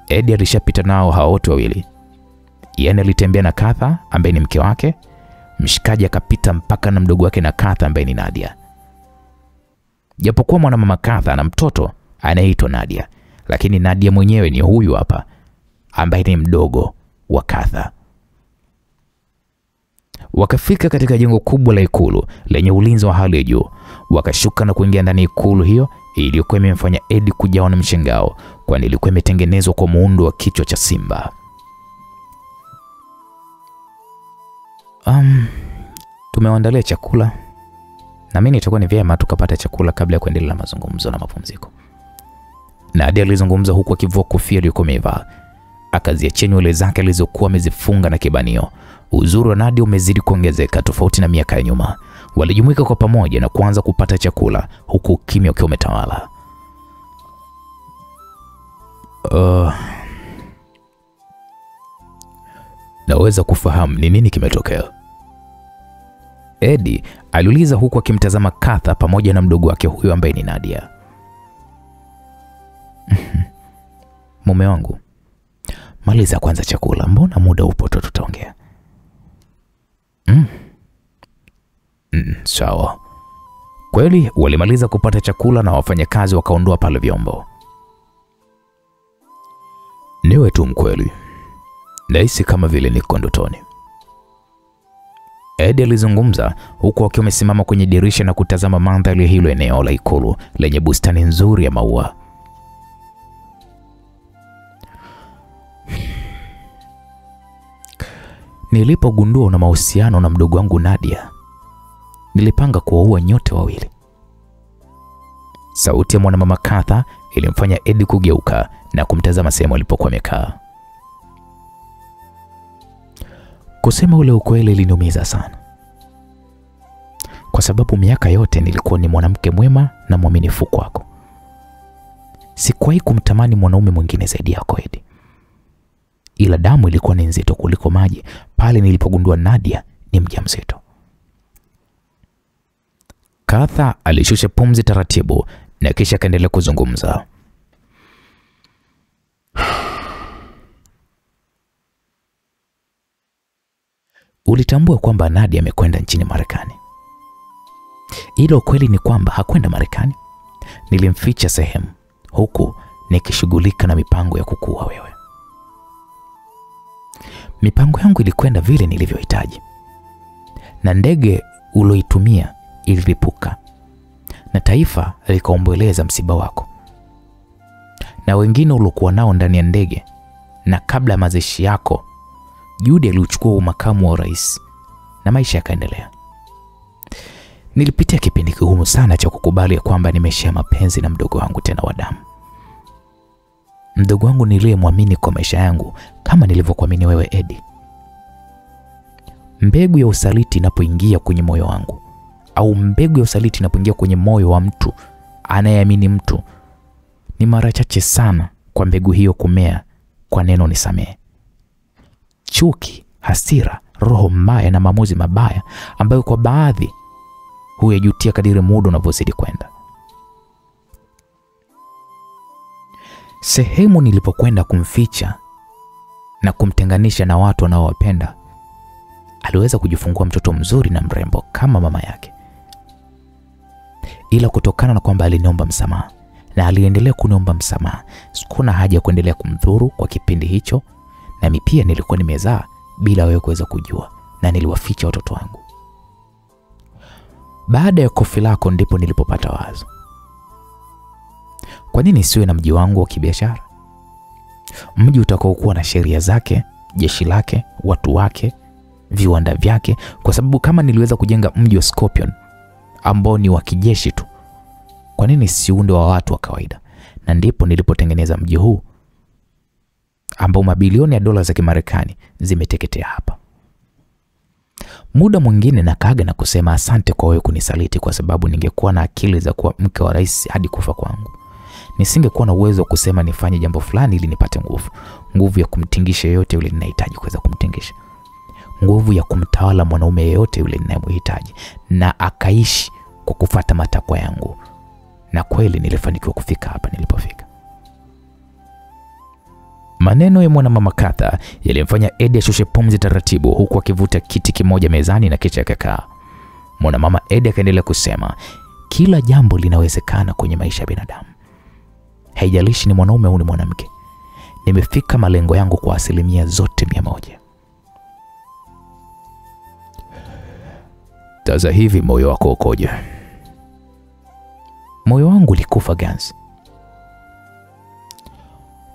Eddie alishapita nao hao wote wawili. Yaani alitembea na Katha ambaye ni mke wake, mshikaji akapita mpaka na mdogo wake na Katha ambaye ni Nadia. Japokuwa Mwanamama Katha ana mtoto anaitwa Nadia, lakini Nadia mwenyewe ni huyu hapa ambaye ni mdogo wa Katha. Wakafika katika jengo kubwa la ikulu lenye ulinzi wa hali ya juu. Wakashuka na kuingia ndani ya ikulu hiyo iliyokuwa imemfanya Eddie kujawa na mshangao, kwani ilikuwa imetengenezwa kwa muundo wa kichwa cha simba. Tumewaandalia chakula. Na mimi itakuwa ni vyema tukapata chakula kabla ya kuendelea na mazungumzo na mapumziko. Nadia alizungumza huku akivua kofia aliyokuwa amevaa. Akaziachia nywele zake alizokuwa amezifunga na kibanio. Uzuri wa Nadia umezidi kuongezeka tofauti na miaka ya nyuma. Walijumuika kwa pamoja na kuanza kupata chakula huku kimya ukiwa umetawala. Naweza kufahamu ni nini kimetokea? Eddie aliuliza huku akimtazama Katha pamoja na mdogo wake huyo ambaye ni Nadia. Mume wangu, maliza kwanza chakula, mbona muda upo tutaongea. Sawa. Kweli walimaliza kupata chakula na wafanyakazi wakaondoa pale vyombo. Niwe tu mkweli, nahisi kama vile niko ndotoni. Eddie alizungumza huku akiwa amesimama kwenye dirisha na kutazama mandhari ya hilo eneo la ikulu lenye bustani nzuri ya maua. Nilipogundua una mahusiano na mdogo wangu Nadia, nilipanga kuwaua nyote wawili. Sauti ya mwanamama Katha ilimfanya Eddie kugeuka na kumtazama sehemu alipokuwa amekaa. Kusema ule ukweli iliniumiza sana, kwa sababu miaka yote nilikuwa ni mwanamke mwema na mwaminifu kwako. Sikuwahi kumtamani mwanaume mwingine zaidi yako Eddie. Ila damu ilikuwa ni nzito kuliko maji pale nilipogundua Nadia ni mjamzito. Katha alishusha pumzi taratibu na kisha kaendelea kuzungumza. Ulitambua kwamba Nadia amekwenda nchini Marekani. Ila ukweli ni kwamba hakwenda Marekani. Nilimficha sehemu huku nikishughulika na mipango ya kukua wewe. Mipango yangu ilikwenda vile nilivyohitaji. Na ndege uloitumia ililipuka. Na taifa likaomboleza msiba wako. Na wengine uliokuwa nao ndani ya ndege. Na kabla ya mazishi yako, Judy alichukua makamu wa rais na maisha yakaendelea. Nilipitia kipindi kigumu sana cha kukubali kwamba nimeshia mapenzi na mdogo wangu tena wa damu. Mdogo wangu niliyemwamini kwa maisha yangu kama nilivyokuamini wewe Eddie. Mbegu ya usaliti inapoingia kwenye moyo wangu, au mbegu ya usaliti inapoingia kwenye moyo wa mtu anayeamini mtu, ni mara chache sana kwa mbegu hiyo kumea kwa neno nisamehe. Chuki, hasira, roho mbaya na maamuzi mabaya ambayo kwa baadhi huyajutia kadiri muda unavyozidi kwenda. Sehemu nilipokwenda kumficha na kumtenganisha na watu anaowapenda, aliweza kujifungua mtoto mzuri na mrembo kama mama yake. Ila kutokana na kwamba aliniomba msamaha na aliendelea kuniomba msamaha, sikuna haja ya kuendelea kumdhuru kwa kipindi hicho, na mimi pia nilikuwa nimezaa bila wewe kuweza kujua na niliwaficha watoto wangu. Baada ya kofi lako ndipo nilipopata wazo. Kwa nini siwe na mji wangu wa kibiashara? Mji utakaokuwa na sheria zake, jeshi lake, watu wake, viwanda vyake, kwa sababu kama niliweza kujenga mji wa Scorpion ambao ni wa kijeshi tu, kwa nini siunde wa watu wa kawaida? Na ndipo nilipotengeneza mji huu ambao mabilioni ya dola za Kimarekani zimeteketea hapa. Muda mwingine nakaaga na kusema asante kwa wewe kunisaliti, kwa sababu ningekuwa na akili za kuwa mke wa rais hadi kufa kwangu, nisingekuwa na uwezo wa kusema nifanye jambo fulani ili nipate nguvu ya kumtingisha yote yule ninahitaji kuweza kumtingisha, nguvu ya kumtawala mwanaume yeyote yule ninayemhitaji, na akaishi kwa kufuata matakwa yangu. Na kweli nilifanikiwa kufika hapa nilipofika. Maneno ya mwanamama Katha yalimfanya Eddie ashushe pumzi taratibu huku akivuta kiti kimoja mezani na kisha akakaa. Mwanamama Eddie akaendelea kusema, kila jambo linawezekana kwenye maisha ya binadamu. Haijalishi ni mwanaume au ni mwanamke. Nimefika malengo yangu kwa 100%. Sasa hivi moyo wako ukoje? Moyo wangu ulikufa ganzi.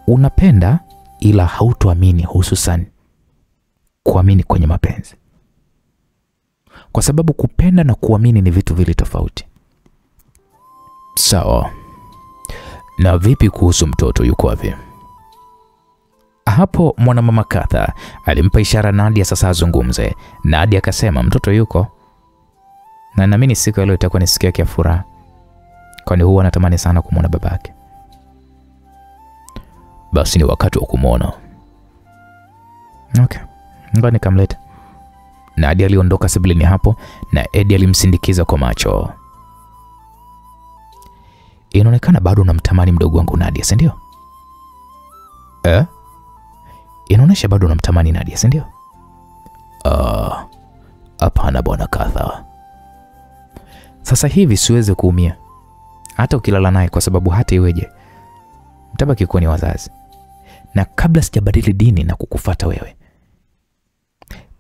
Unapenda ila hautoamini, hususan kuamini kwenye mapenzi. kwa sababu kupenda na kuamini ni vitu vili tofauti. Sawa. Na vipi kuhusu mtoto, yuko wapi? Hapo mwanamama Katha alimpa ishara Nadia sasa azungumze. Nadia akasema mtoto yuko, na naamini siku leo itakuwa ni siku yake ya furaha, kwani huwa anatamani sana kumwona babake. Basi ni wakati wa kumwona. Okay, ngoja nikamleta. Nadia aliondoka sebuleni hapo na Eddie alimsindikiza kwa macho. Inaonekana bado unamtamani mdogo wangu Nadia, si ndio? Inaonesha bado unamtamani Nadia, si ndio? Hapana bwana Katha. Sasa hivi siweze kuumia hata ukilala naye, kwa sababu hata iweje mtabaki kuwa ni wazazi. Na kabla sijabadili dini na kukufuata wewe,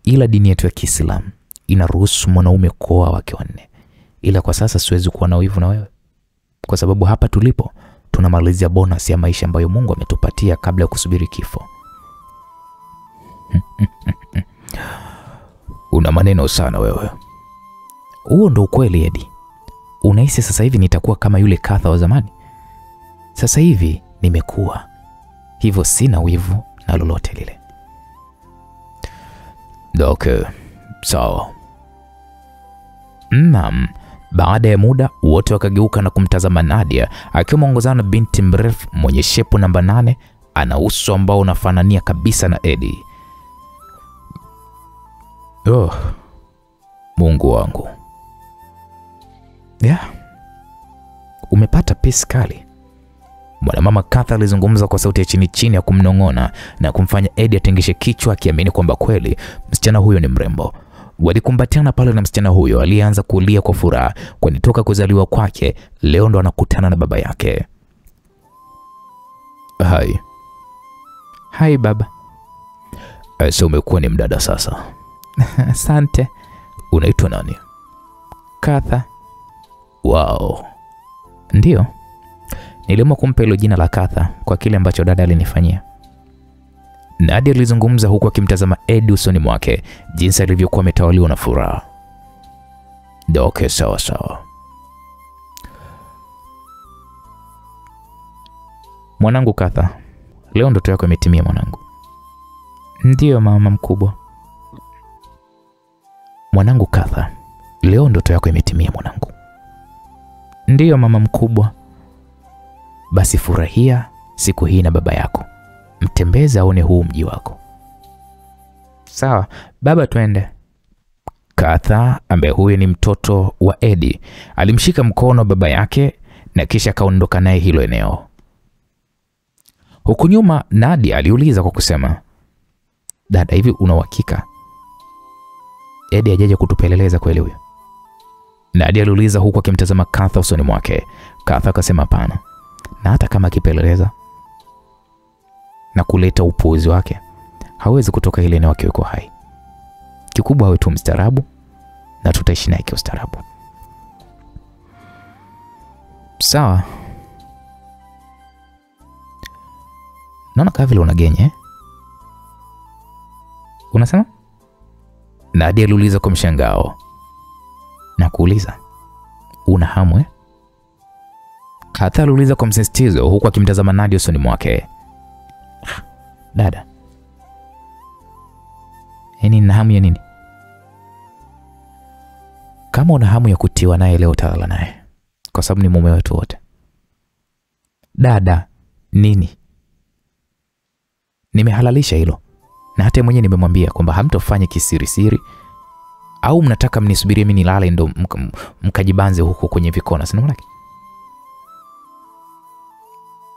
ila dini yetu ya Kiislamu inaruhusu mwanaume kuoa wake wanne. Ila kwa sasa siwezi kuwa na wivu na wewe, kwa sababu hapa tulipo tunamalizia bonus ya maisha ambayo Mungu ametupatia kabla ya kusubiri kifo. Una maneno sana wewe. Huo ndo ukweli Eddie. Unahisi sasa hivi nitakuwa kama yule Katha wa zamani? Sasa hivi nimekuwa hivyo, sina wivu na lolote lile. Okay, sawa. Baada ya muda wote wakageuka na kumtazama Nadia akiwa mwongozana na binti mrefu mwenye shepu namba 8, ana uso ambao unafanania kabisa na Eddie. Mungu wangu. Umepata pisi kali. Mwanamama Katha alizungumza kwa sauti ya chini chini ya kumnong'ona na kumfanya Eddie atengeshe kichwa, akiamini kwamba kweli msichana huyo ni mrembo. Walikumbatiana pale na msichana huyo alianza kulia kwa furaha, kwani toka kuzaliwa kwake leo ndo anakutana na baba yake. Hai baba. Sasa umekuwa ni mdada sasa. Asante. Unaitwa nani? Katha. Wow. Ndio. Niliamua kumpa hilo jina la Katha kwa kile ambacho dada alinifanyia. Nadia alizungumza huku akimtazama Eddie usoni mwake, jinsi alivyokuwa ametawaliwa na furaha. Okay, sawa sawa. Mwanangu Katha, leo ndoto yako imetimia mwanangu. Ndio mama mkubwa. Mwanangu Katha, leo ndoto yako imetimia mwanangu. Ndio mama mkubwa. Basi furahia siku hii na baba yako. Mtembeze aone huu mji wako. Sawa, baba twende. Katha, ambaye huyo ni mtoto wa Eddie, alimshika mkono baba yake na kisha kaondoka naye hilo eneo. Huku nyuma Nadia aliuliza kwa kusema, dada, hivi una uhakika Eddie hajaje kutupeleleza kweli huyo? Nadia aliuliza huku akimtazama Katha usoni mwake. Katha akasema hapana. Na hata kama akipeleleza na kuleta upuuzi wake, hawezi kutoka ile eneo akiwa hai. Kikubwa awe tu mstaarabu na tutaishi naye kiustaarabu. Sawa. Naona kama vile unagenye. Unasema? Nadia aliuliza kwa mshangao. Na kuuliza, una hamu? Katha aliuliza kwa msisitizo huku akimtazama Nadia usoni mwake. Dada, nina hamu ya nini? Kama una hamu ya kutiwa naye leo utalala naye, kwa sababu ni mume wetu wote. Dada, nini? Nimehalalisha hilo. Na hata mwenyewe nimemwambia kwamba hamtofanya kisiri siri, au mnataka mnisubirie mimi nilale ndo mkajibanze huko kwenye vikona, si ndio?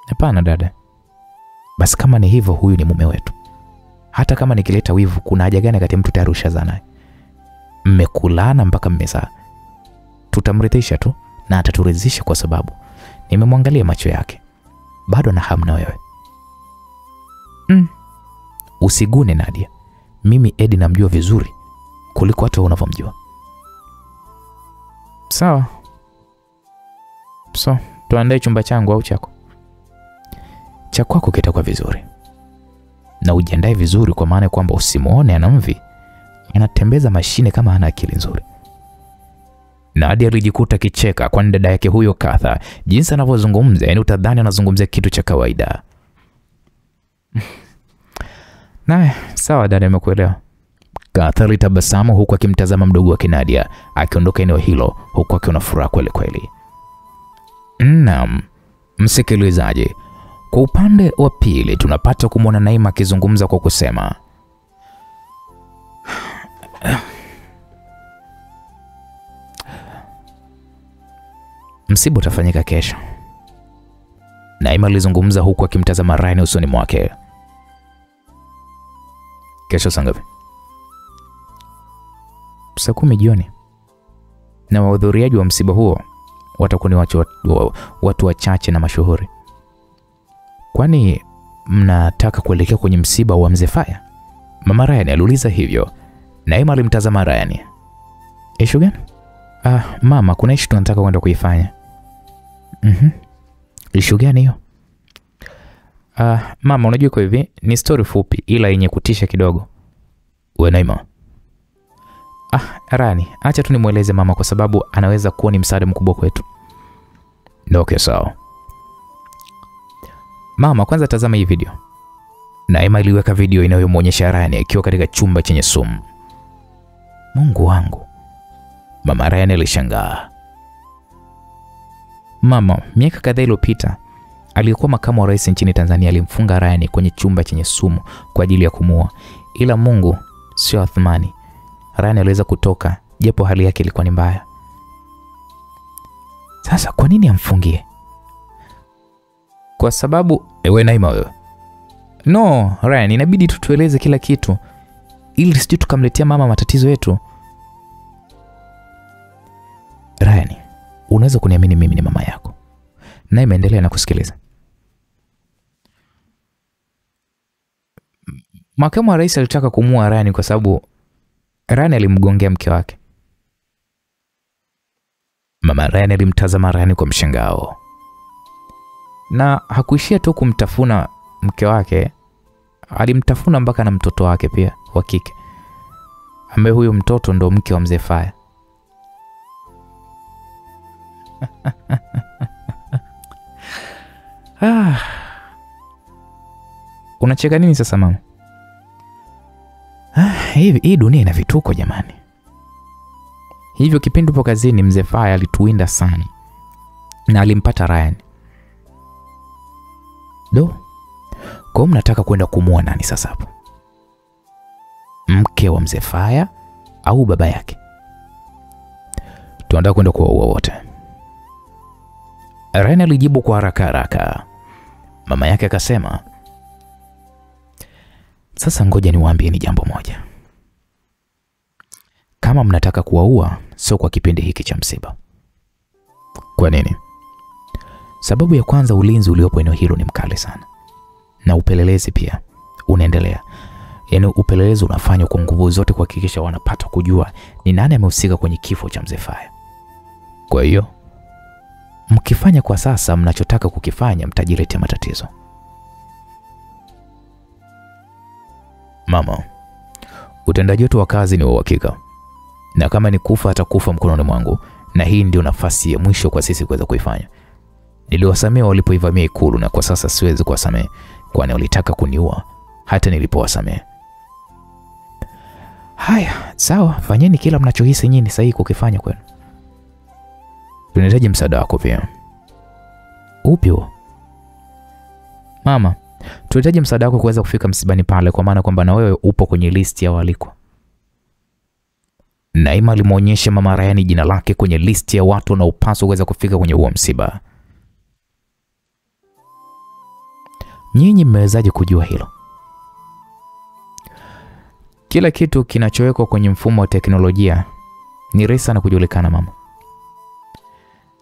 Hapana dada. Basi kama ni hivyo, huyu ni mume wetu. Hata kama nikileta wivu, kuna haja gani kati mtu tarusha zana? Mmekulana mpaka mmezaa. Tutamridhisha tu na ataturidhisha, kwa sababu nimemwangalia macho yake. Bado na hamu na wewe. Usigune Nadia. Mimi Eddie namjua vizuri kuliko hata unavyomjua. Sawa. So, tuandae chumba changu au chako? Cha kwako kitakuwa vizuri. Na ujiandae vizuri, kwa maana kwamba usimuone ana mvi, anatembeza mashine kama hana akili nzuri. Nadia alijikuta kicheka kwa dada yake huyo Katha, jinsi anavyozungumza, yani utadhani anazungumzia kitu cha kawaida. Nae, sawa dada, nimekuelewa. Katha alitabasamu huku akimtazama mdogo wake Nadia akiondoka eneo hilo huku akiwa na furaha kweli kweli. Naam, msikilizaji, kwa upande wa pili tunapata kumwona Naima akizungumza kwa kusema, msiba utafanyika kesho. Naima alizungumza huku akimtazama Ryan usoni mwake. Kesho saa ngapi? Saa 10 jioni. Na wahudhuriaji wa msiba huo watakuwa ni watu wachache na mashuhuri. Kwani mnataka kuelekea kwenye msiba wa mzee Faya? Mama Ryan aliuliza hivyo. Naima alimtazama Ryan. Ishu gani? Mama, kuna ishu tunataka kwenda kuifanya. Ishu gani hiyo? Mama, unajua kwa hivi, ni story fupi ila yenye kutisha kidogo. Wewe Naima. Rani, acha tu nimueleze mama kwa sababu anaweza kuwa ni msaada mkubwa kwetu. Okay, sawa. Mama, kwanza tazama hii video. Naima iliweka video inayomuonyesha Rani akiwa katika chumba chenye sumu. Mungu wangu. Mama Rani alishangaa. Mama, miaka kadhaa iliyopita aliyekuwa makamu wa rais nchini Tanzania alimfunga Rani kwenye chumba chenye sumu kwa ajili ya kumuua. Ila Mungu sio Athmani. Rani aliweza kutoka japo hali yake ilikuwa ni mbaya. Sasa kwa nini amfungie? Kwa sababu wewe Naima wewe. No, Rani, inabidi tutueleze kila kitu ili sisi tukamletea mama matatizo yetu. Rani, unaweza kuniamini mimi ni mama yako. Naima, endelea na kusikiliza. Makamu wa rais alitaka kumuua Rani kwa sababu Rani alimgongea mke wake. Mama Rani alimtazama Rani kwa mshangao. Na hakuishia tu kumtafuna mke wake, alimtafuna mpaka na mtoto wake pia wa kike, ambaye huyo mtoto ndo mke wa mzee Faya. Unacheka nini sasa mama? Hii dunia ina vituko jamani. Hivyo kipindi upo kazini mzee Faya alituinda sana na alimpata Ryan. Kwa mnataka kwenda kumuua nani sasa hapo? Mke wa mzee Faya au baba yake? Tunataka kwenda kuwaua wote. Ryan alijibu kwa haraka haraka. Mama yake akasema, sasa ngoja niwaambie ni jambo moja. Kama mnataka kuwaua, sio kwa kipindi hiki cha msiba. Kwa nini? Sababu ya kwanza, ulinzi uliopo eneo hilo ni mkali sana. Na upelelezi pia unaendelea. Yaani upelelezi unafanywa kwa nguvu zote kuhakikisha wanapata kujua ni nani amehusika kwenye kifo cha mzee Faya. Kwa hiyo mkifanya kwa sasa mnachotaka kukifanya, mtajiletea matatizo. Mama, utendaji wetu wa kazi ni wa uhakika. Na kama ni kufa atakufa mkononi mwangu, na hii ndio nafasi ya mwisho kwa sisi kuweza kuifanya. Niliwasamea walipoivamia Ikulu na kwa sasa siwezi kuwasamea kwani walitaka kuniua hata nilipowasamea. Haya, sawa, fanyeni kila mnachohisi nyinyi sahihi kukifanya kwenu. Tunahitaji msaada wako pia. Upi huo? Mama, tunahitaji msaada wako kuweza kufika msibani pale kwa maana kwamba na wewe upo kwenye listi ya waalikwa. Naima alimuonyesha mama Ryan jina lake kwenye listi ya watu wanaopaswa kuweza kufika kwenye huo msiba. Nyinyi mmewezaje kujua hilo? Kila kitu kinachowekwa kwenye mfumo wa teknolojia ni rahisi sana kujulikana mama.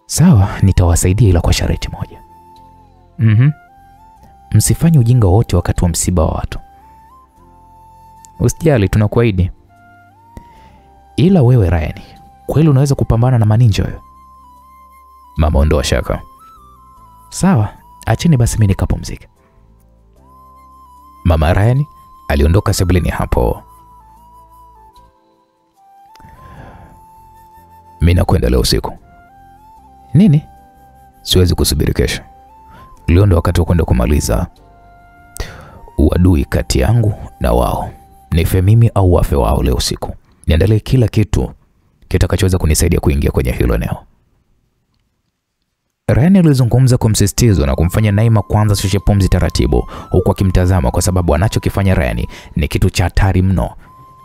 Sawa, nitawasaidia ila kwa sharti moja. Msifanye ujinga wote wakati wa msiba wa watu. Usijali, tunakuahidi. Ila wewe Ryan, kweli unaweza kupambana na maninja wewe? Mama, ondoa shaka. Sawa, acheni basi mimi nikapumzike. Mama Ryan aliondoka sebuleni hapo. Mimi nakwenda leo usiku.
Nini?
Siwezi kusubiri kesho. Leo ndo wakati wa kwenda kumaliza uadui kati yangu na wao. Nife mimi au wafe wao leo usiku. Niandalie kila kitu kitakachoweza kunisaidia kuingia kwenye hilo eneo. Ryan alizungumza kwa msisitizo na kumfanya Naima kwanza shushe pumzi taratibu, huku akimtazama kwa sababu anachokifanya Ryan ni kitu cha hatari mno.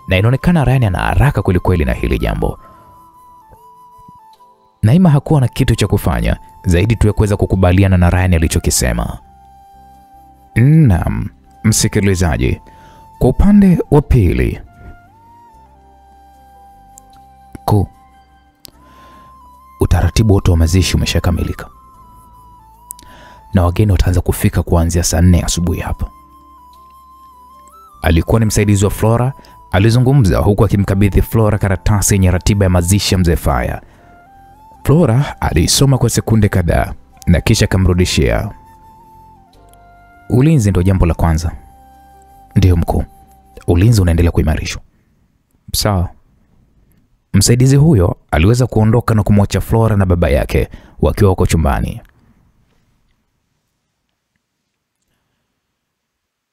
Na inaonekana Ryan ana haraka kweli na hili jambo. Naima hakuwa na kitu cha kufanya zaidi tu ya kuweza kukubaliana na Ryan alichokisema. Naam, msikilizaji, kwa upande wa pili, utaratibu wote wa mazishi umeshakamilika na wageni wataanza kufika kuanzia saa 4 asubuhi hapa. Alikuwa ni msaidizi wa Flora, alizungumza huku akimkabidhi Flora karatasi yenye ratiba ya mazishi ya Mzee Faya. Flora alisoma kwa sekunde kadhaa na kisha akamrudishia. Ulinzi ndio jambo la kwanza. Ndio mkuu, ulinzi unaendelea kuimarishwa. Sawa. Msaidizi huyo aliweza kuondoka na kumwacha Flora na baba yake wakiwa huko chumbani.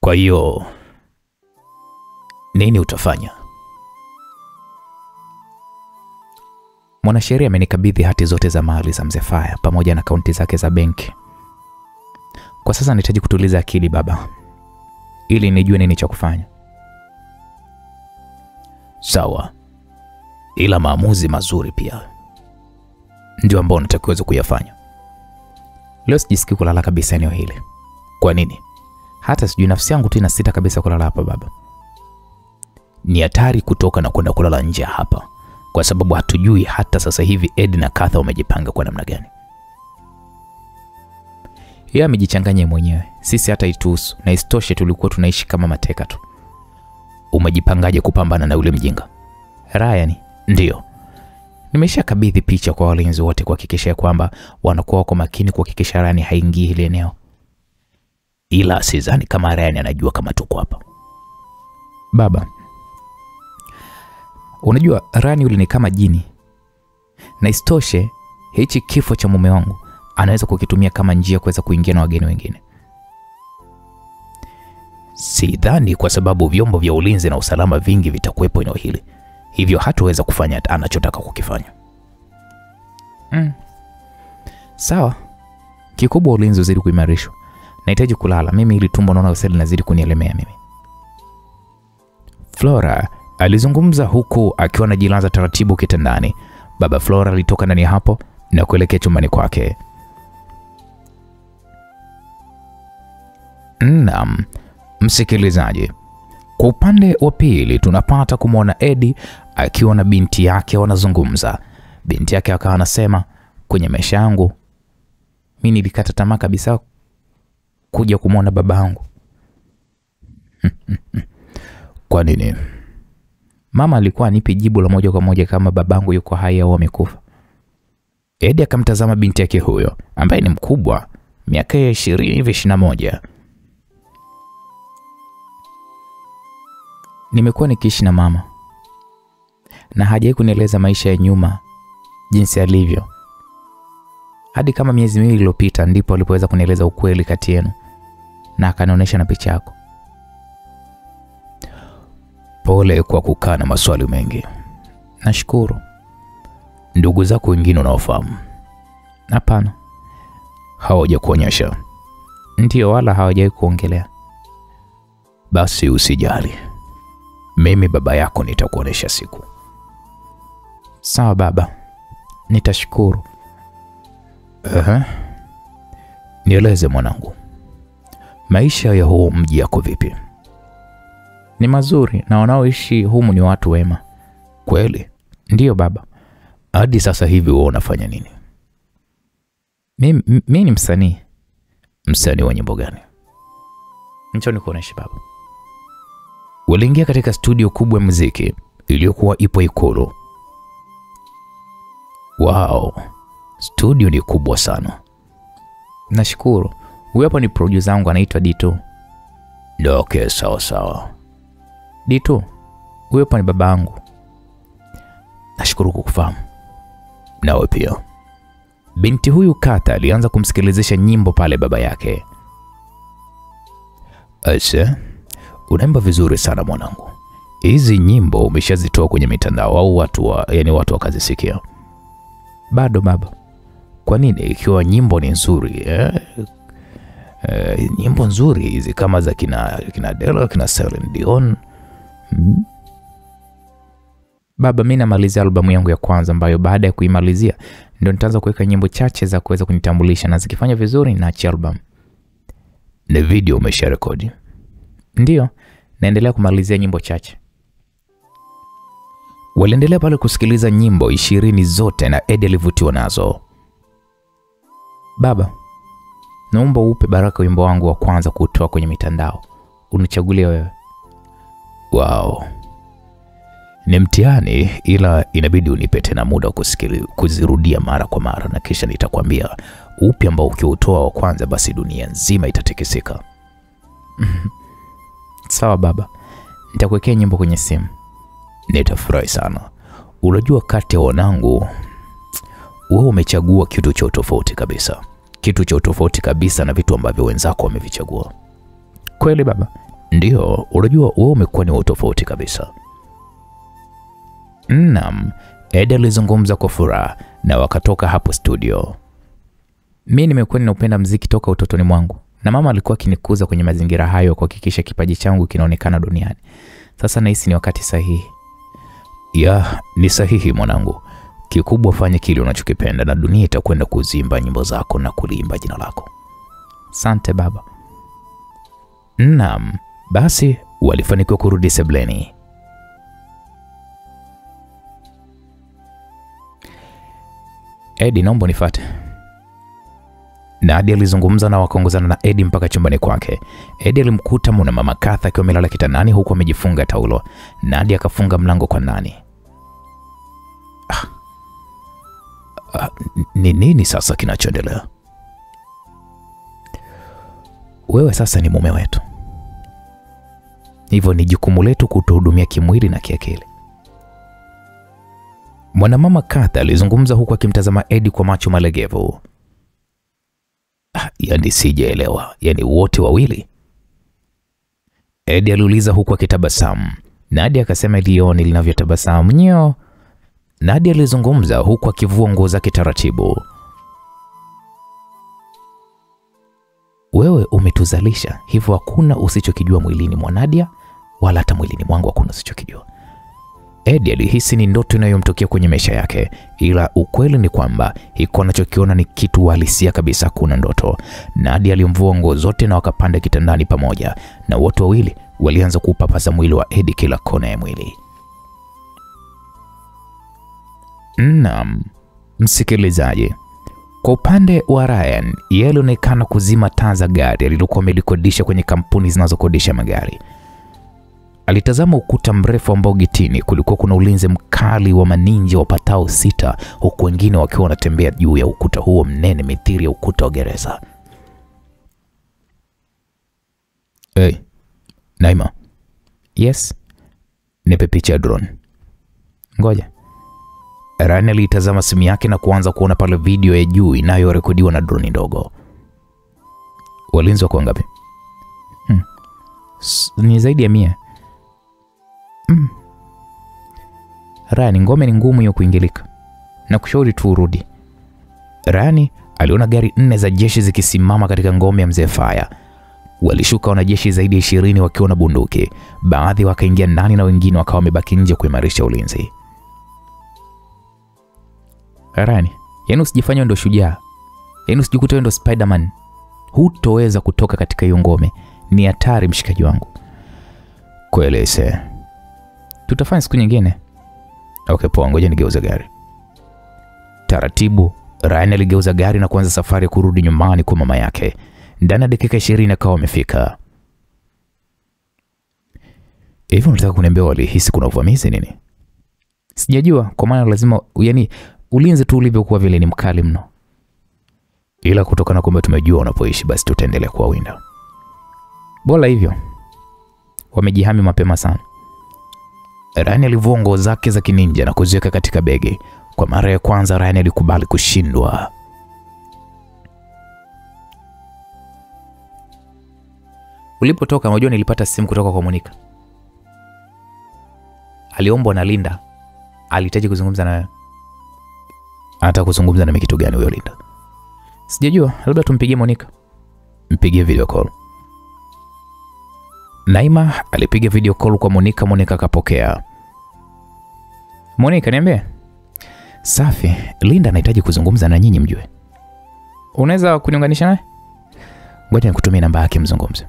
Kwa hiyo nini utafanya? Mwanasheria amenikabidhi hati zote za mali za Mzee Faya pamoja na akaunti zake za benki. Kwa sasa nahitaji kutuliza akili baba, ili nijue nini cha kufanya. Sawa. Ila maamuzi mazuri pia ndio ambao natakiwa kuyafanya. Leo sijisikii kulala kabisa eneo hili. Kwa nini? Hata sijui, nafsi yangu tu inasita kabisa kulala hapa baba. Ni hatari kutoka na kwenda kulala nje hapa, kwa sababu hatujui hata sasa hivi Ed na Katha wamejipanga kwa namna gani. Yeye amejichanganya mwenyewe, sisi hata ituhusu, na istoshe tulikuwa tunaishi kama mateka tu. Umejipangaje kupambana na yule mjinga? Ryan, ndio. Nimeshakabidhi picha kwa walinzi wote kuhakikisha kwamba wanakuwa wako makini kuhakikisha Ryan haingii ile eneo. Ila sidhani kama Ryan anajua kama tuko hapa. Baba, unajua Ryan yule ni kama jini. Na istoshe hichi kifo cha mume wangu anaweza kukitumia kama njia kuweza kuingia na wageni wengine. Sidhani, kwa sababu vyombo vya ulinzi na usalama vingi vitakuwepo eneo hili. Hivyo hatuweza kufanya anachotaka kukifanya. Sawa. Kikubwa ulinzi uzidi kuimarishwa. Nahitaji kulala. Mimi ili tumbo naona useli nazidi kunielemea mimi. Flora alizungumza huku akiwa anajilaza taratibu kitandani. Baba Flora alitoka ndani hapo na kuelekea chumbani kwake. Naam, msikilizaji, kwa upande wa pili tunapata kumwona Eddie akiwa na binti yake wanazungumza. Binti yake akawa anasema, kwenye maisha yangu mimi nilikata tamaa kabisa kuja kumwona babangu. Kwa nini? Mama alikuwa anipi jibu la moja kwa moja kama babangu yuko hai au amekufa. Eddie akamtazama binti yake huyo ambaye ni mkubwa, miaka ya 21. Nimekuwa nikiishi na mama na hajawahi kunieleza maisha ya nyuma jinsi alivyo. Hadi kama miezi miwili iliyopita ndipo alipoweza kunieleza ukweli kati yenu na akanionyesha na picha yako. Pole kwa kukaa na maswali mengi. Nashukuru. Ndugu zako wengine unaofahamu? Hapana. Hawajakuonyesha? Ndio, wala hawajawahi kuongelea. Basi usijali. Mimi baba yako nitakuonesha siku. Sawa baba. Nitashukuru. Nieleze mwanangu, maisha ya huu mji yako vipi? Ni mazuri na wanaoishi humu ni watu wema. Kweli? Ndio baba. Hadi sasa hivi wewe unafanya nini? Mimi ni msanii. Msanii wa nyimbo gani? Njoo nikuoneshe baba. Waliingia katika studio kubwa ya muziki iliyokuwa ipo Ikulu. Wow, studio ni kubwa sana. Nashukuru. Huyu hapa ni producer wangu anaitwa Dito. Okay, sawa. Dito, huyu hapa ni babangu. Nashukuru kukufahamu. Nawe pia. Binti huyu Katha alianza kumsikilizisha nyimbo pale baba yake. Aise, unaimba vizuri sana mwanangu. Hizi nyimbo umeshazitoa kwenye mitandao au watu wakazisikia?
Bado baba.
Kwa nini ikiwa nyimbo ni nzuri? Nyimbo nzuri hizi kama za kina Dela, kina Celine Dion.
Baba, mimi namalizia albamu yangu ya kwanza ambayo baada ya kuimalizia ndio nitaanza kuweka nyimbo chache za kuweza kunitambulisha, na zikifanya vizuri naachia album.
Na video umesharekodi?
Ndio, naendelea kumalizia nyimbo chache.
Waliendelea pale kusikiliza nyimbo 20 zote na Eddie alivutiwa nazo.
Baba, naomba upe baraka wimbo wangu wa kwanza kutoa kwenye mitandao. Unichagulie wewe.
Wow. Ni mtihani, ila inabidi unipe tena muda kuzirudia mara kwa mara, na kisha nitakwambia upi ambao ukiutoa wa kwanza basi dunia nzima itatikisika.
Sawa baba. Nitakuwekea nyimbo kwenye simu.
Nitafurahi sana. Unajua kati ya wanangu wewe umechagua kitu cha tofauti kabisa. Kitu cha tofauti kabisa na vitu ambavyo wenzako wamevichagua.
Kweli baba?
Ndio, unajua wewe umekuwa ni tofauti kabisa. Naam, Eddie alizungumza kwa furaha na wakatoka hapo studio.
Mimi nimekuwa ninapenda muziki toka utotoni mwangu, na mama alikuwa akinikuza kwenye mazingira hayo kuhakikisha kipaji changu kinaonekana duniani. Sasa nahisi ni wakati sahihi.
Ya, ni sahihi mwanangu. Kikubwa fanye kile unachokipenda na dunia itakwenda kuzimba nyimbo zako na kuliimba jina lako.
Asante baba.
Naam, basi walifanikiwa kurudi sebleni.
Eddie, naomba nifuate.
Nadia alizungumza na wakaongozana na Eddie mpaka chumbani kwake. Eddie alimkuta mama Katha akiwa amelala kitandani huku amejifunga taulo. Nadia akafunga mlango kwa ndani. Ni nini sasa kinachoendelea?
Wewe sasa ni mume wetu, hivyo ni jukumu letu kutuhudumia kimwili na kiakili.
Mwanamama Katha alizungumza huku akimtazama Eddie kwa macho malegevu. Yaani sijaelewa, yaani wote wawili? Eddie aliuliza huku akitabasamu. Nadia akasema lioni linavyotabasamu nyo. Nadia alizungumza huku akivua nguo zake taratibu.
Wewe umetuzalisha, hivyo hakuna usichokijua mwilini mwa Nadia, wala hata mwilini mwangu hakuna usichokijua.
Eddie alihisi ni ndoto inayomtokea kwenye maisha yake, ila ukweli ni kwamba hiko anachokiona ni kitu halisia kabisa, kuna ndoto. Nadia alimvua nguo zote na wakapanda kitandani pamoja, na wote wawili walianza kupapasa mwili wa Eddie kila kona ya mwili. Naam, msikilizaji. Kwa upande wa Ryan, yeye alionekana kuzima taa za gari alilokuwa amelikodisha kwenye kampuni zinazokodisha magari. Alitazama ukuta mrefu ambao getini kulikuwa kuna ulinzi mkali wa maninja wapatao 6, huku wengine wakiwa wanatembea juu ya ukuta huo mnene mithili ya ukuta wa gereza. Hey, Naima.
Yes.
Nipe picha ya drone.
Ngoja.
Ryan alitazama simu yake na kuanza kuona pale video ya juu inayorekodiwa na drone ndogo. Walinzi wako ngapi?
Ni zaidi ya 100. Ryan, ngome ni ngumu hiyo kuingilika. Na kushauri tu urudi.
Ryan aliona gari 4 za jeshi zikisimama katika ngome ya Mzee Faya. Walishuka wanajeshi zaidi ya 20 wakiwa na bunduki. Baadhi wakaingia ndani na wengine wakawa wamebaki nje kuimarisha ulinzi.
Ryan, yaani usijifanye ndo shujaa. Yaani usijikute ndo Spider-Man. Hutoweza kutoka katika hiyo ngome. Ni hatari mshikaji wangu.
Kweli se.
Tutafanya siku nyingine.
Okay, poa, ngoja nigeuze gari. Taratibu, Ryan aligeuza gari na kuanza safari ya kurudi nyumbani kwa mama yake. Ndani ya dakika 20 akawa amefika. Hivyo unataka kuniambia walihisi kuna uvamizi nini?
Sijajua, kwa maana lazima, yani ulinzi tu ulivyokuwa vile ni mkali mno.
Ila kutokana kwamba tumejua unapoishi basi tutaendelea kuwawinda.
Bora hivyo. Wamejihami mapema sana.
Ryan alivua nguo zake za kininja na kuziweka katika begi.
Kwa mara ya kwanza Ryan alikubali kushindwa. Ulipotoka unajua nilipata simu kutoka kwa Monica. Aliombwa na Linda. Alihitaji kuzungumza na wewe. Anataka kuzungumza na mimi kitu gani huyo Linda? Sijajua, labda tumpigie Monica. Mpigie video call. Naima alipiga video call kwa Monica, Monica akapokea. Monica, niambie. Safi, Linda anahitaji kuzungumza na nyinyi mjue. Unaweza kuniunganisha naye? Ngoja nikutumie namba yake mzungumze.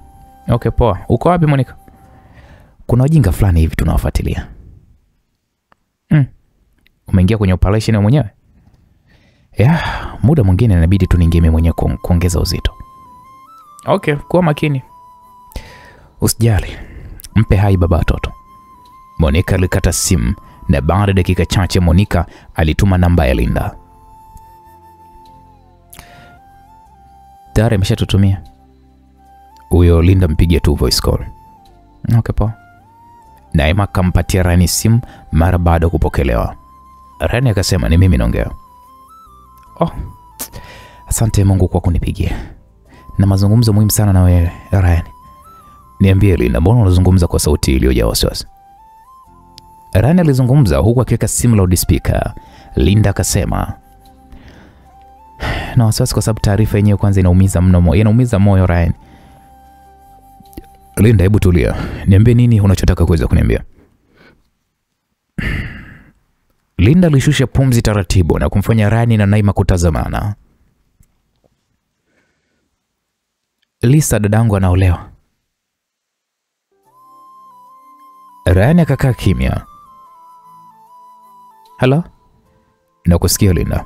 Okay, poa. Uko wapi Monica? Kuna wajinga fulani hivi tunawafuatilia. Umeingia kwenye operation mwenyewe? Muda mwingine inabidi tu niingie mwenyewe kuongeza uzito. Okay, kuwa makini. Usijali. Mpe hai baba watoto. Monica alikata simu na baada ya dakika chache Monica alituma namba ya Linda. Tayari ameshatutumia. Huyo Linda mpigie tu voice call. Okay, poa. Naima kampatia Ryan simu mara baada kupokelewa. Ryan akasema ni mimi naongea. Asante Mungu kwa kunipigia. Na mazungumzo muhimu sana na wewe Ryan. Niambie Linda, mbona unazungumza kwa sauti iliyojaa wasiwasi? Ryan alizungumza huku akiweka simu loudspeaker. Linda akasema, na wasiwasi kwa sababu taarifa yenyewe kwanza inaumiza mno, inaumiza moyo Ryan. Linda, hebu tulia. Niambie nini unachotaka kuweza kuniambia. Linda alishusha pumzi taratibu na kumfanya Ryan na Naima kutazamana. Lisa, dadangu anaolewa. Ryan akakaa kimya. Hello? Nakusikia Linda.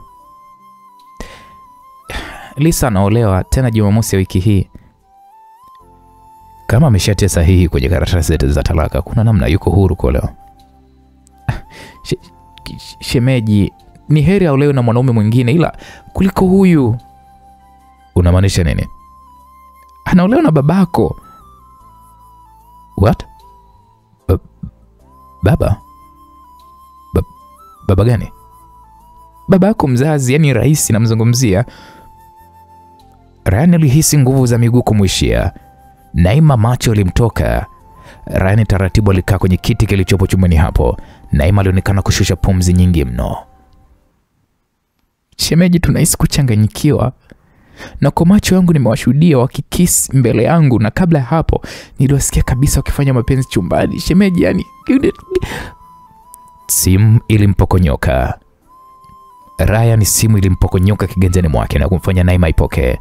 Lisa anaolewa tena Jumamosi ya wiki hii. Kama ameshatia sahihi kwenye karatasi za talaka, kuna namna yuko huru kuolewa. Shemeji, ni heri aolewe na mwanaume mwingine ila kuliko huyu. Unamaanisha nini? Anaolewa na babako. What? Baba? Baba gani? Babako mzazi, yani rais namzungumzia. Ryan alihisi nguvu za miguu kumwishia. Naima macho alimtoka. Ryan taratibu alikaa kwenye kiti kilichopo chumbani hapo. Naima alionekana kushusha pumzi nyingi mno. Shemeji, tunahisi kuchanganyikiwa. Na kwa macho yangu nimewashuhudia wakikisi mbele yangu, na kabla hapo niliwasikia kabisa wakifanya mapenzi chumbani. Shemeji, yani simu ilimpokonyoka. Ryan simu ilimpokonyoka kiganjani mwake na kumfanya Naima ipokee.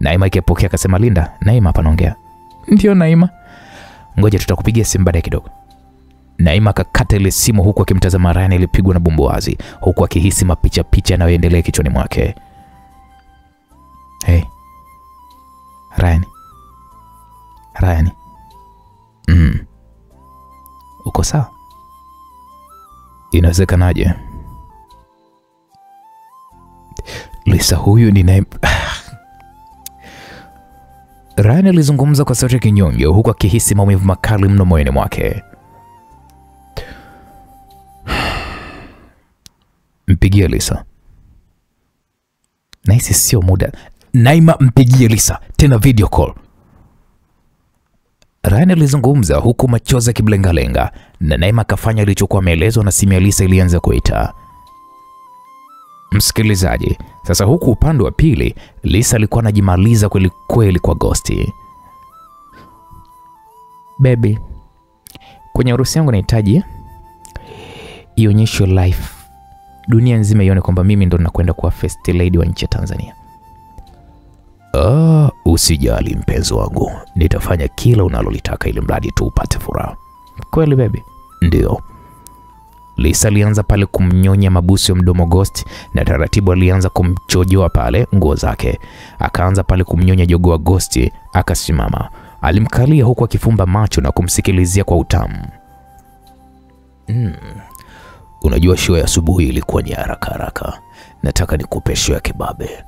Naima ikipokea akasema, Linda, Naima hapa anaongea. Ndio Naima. Ngoja tutakupigia simu baadaye kidogo. Naima akakata ile simu huku akimtazama Ryan alipigwa na bumbuazi, huku akihisi mapicha picha yanayoendelea kichwani mwake. Hey. Ryan. Uko sawa? Inawezekanaje? Lisa, huyu ni Naima. Ryan alizungumza kwa sauti kinyonge huku akihisi maumivu makali mno moyoni mwake. Mpigie Lisa. Nahisi sio muda. Naima, mpigie Lisa tena video call. Ryan alizungumza huku machozi yakimlengalenga na Naima akafanya alichokuwa ameelezwa na simu ya Lisa ilianza kuita. Msikilizaji, sasa huku upande wa pili Lisa alikuwa anajimaliza kweli kweli kwa Ghosti. Baby, kwenye harusi yangu nahitaji ionyeshwe live, dunia nzima ione kwamba mimi ndo nakwenda kuwa first lady wa nchi ya Tanzania. Usijali mpenzi wangu, nitafanya kila unalolitaka ili mradi tu upate furaha. Kweli baby? Ndio. Lisa alianza pale kumnyonya mabusu ya mdomo Ghost na taratibu alianza kumchojoa pale nguo zake. Akaanza pale kumnyonya jogoo wa Ghost, akasimama. Alimkalia huku akifumba macho na kumsikilizia kwa utamu. Unajua show ya asubuhi ilikuwa ni haraka. Nataka nikupe show ya kibabe.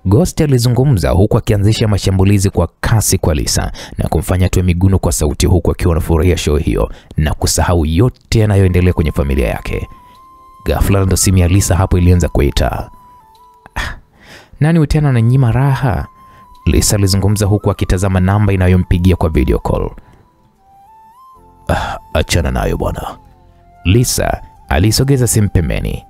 Ghost alizungumza huku akianzisha mashambulizi kwa kasi kwa Lisa na kumfanya atoe miguno kwa sauti huku akiwa anafurahia show hiyo na kusahau yote yanayoendelea kwenye familia yake. Ghafla ndo simu ya Lisa hapo ilianza kuita. Nani tena ananyima raha? Lisa alizungumza huku akitazama namba inayompigia kwa video call. Achana nayo bwana. Lisa alisogeza simu pembeni,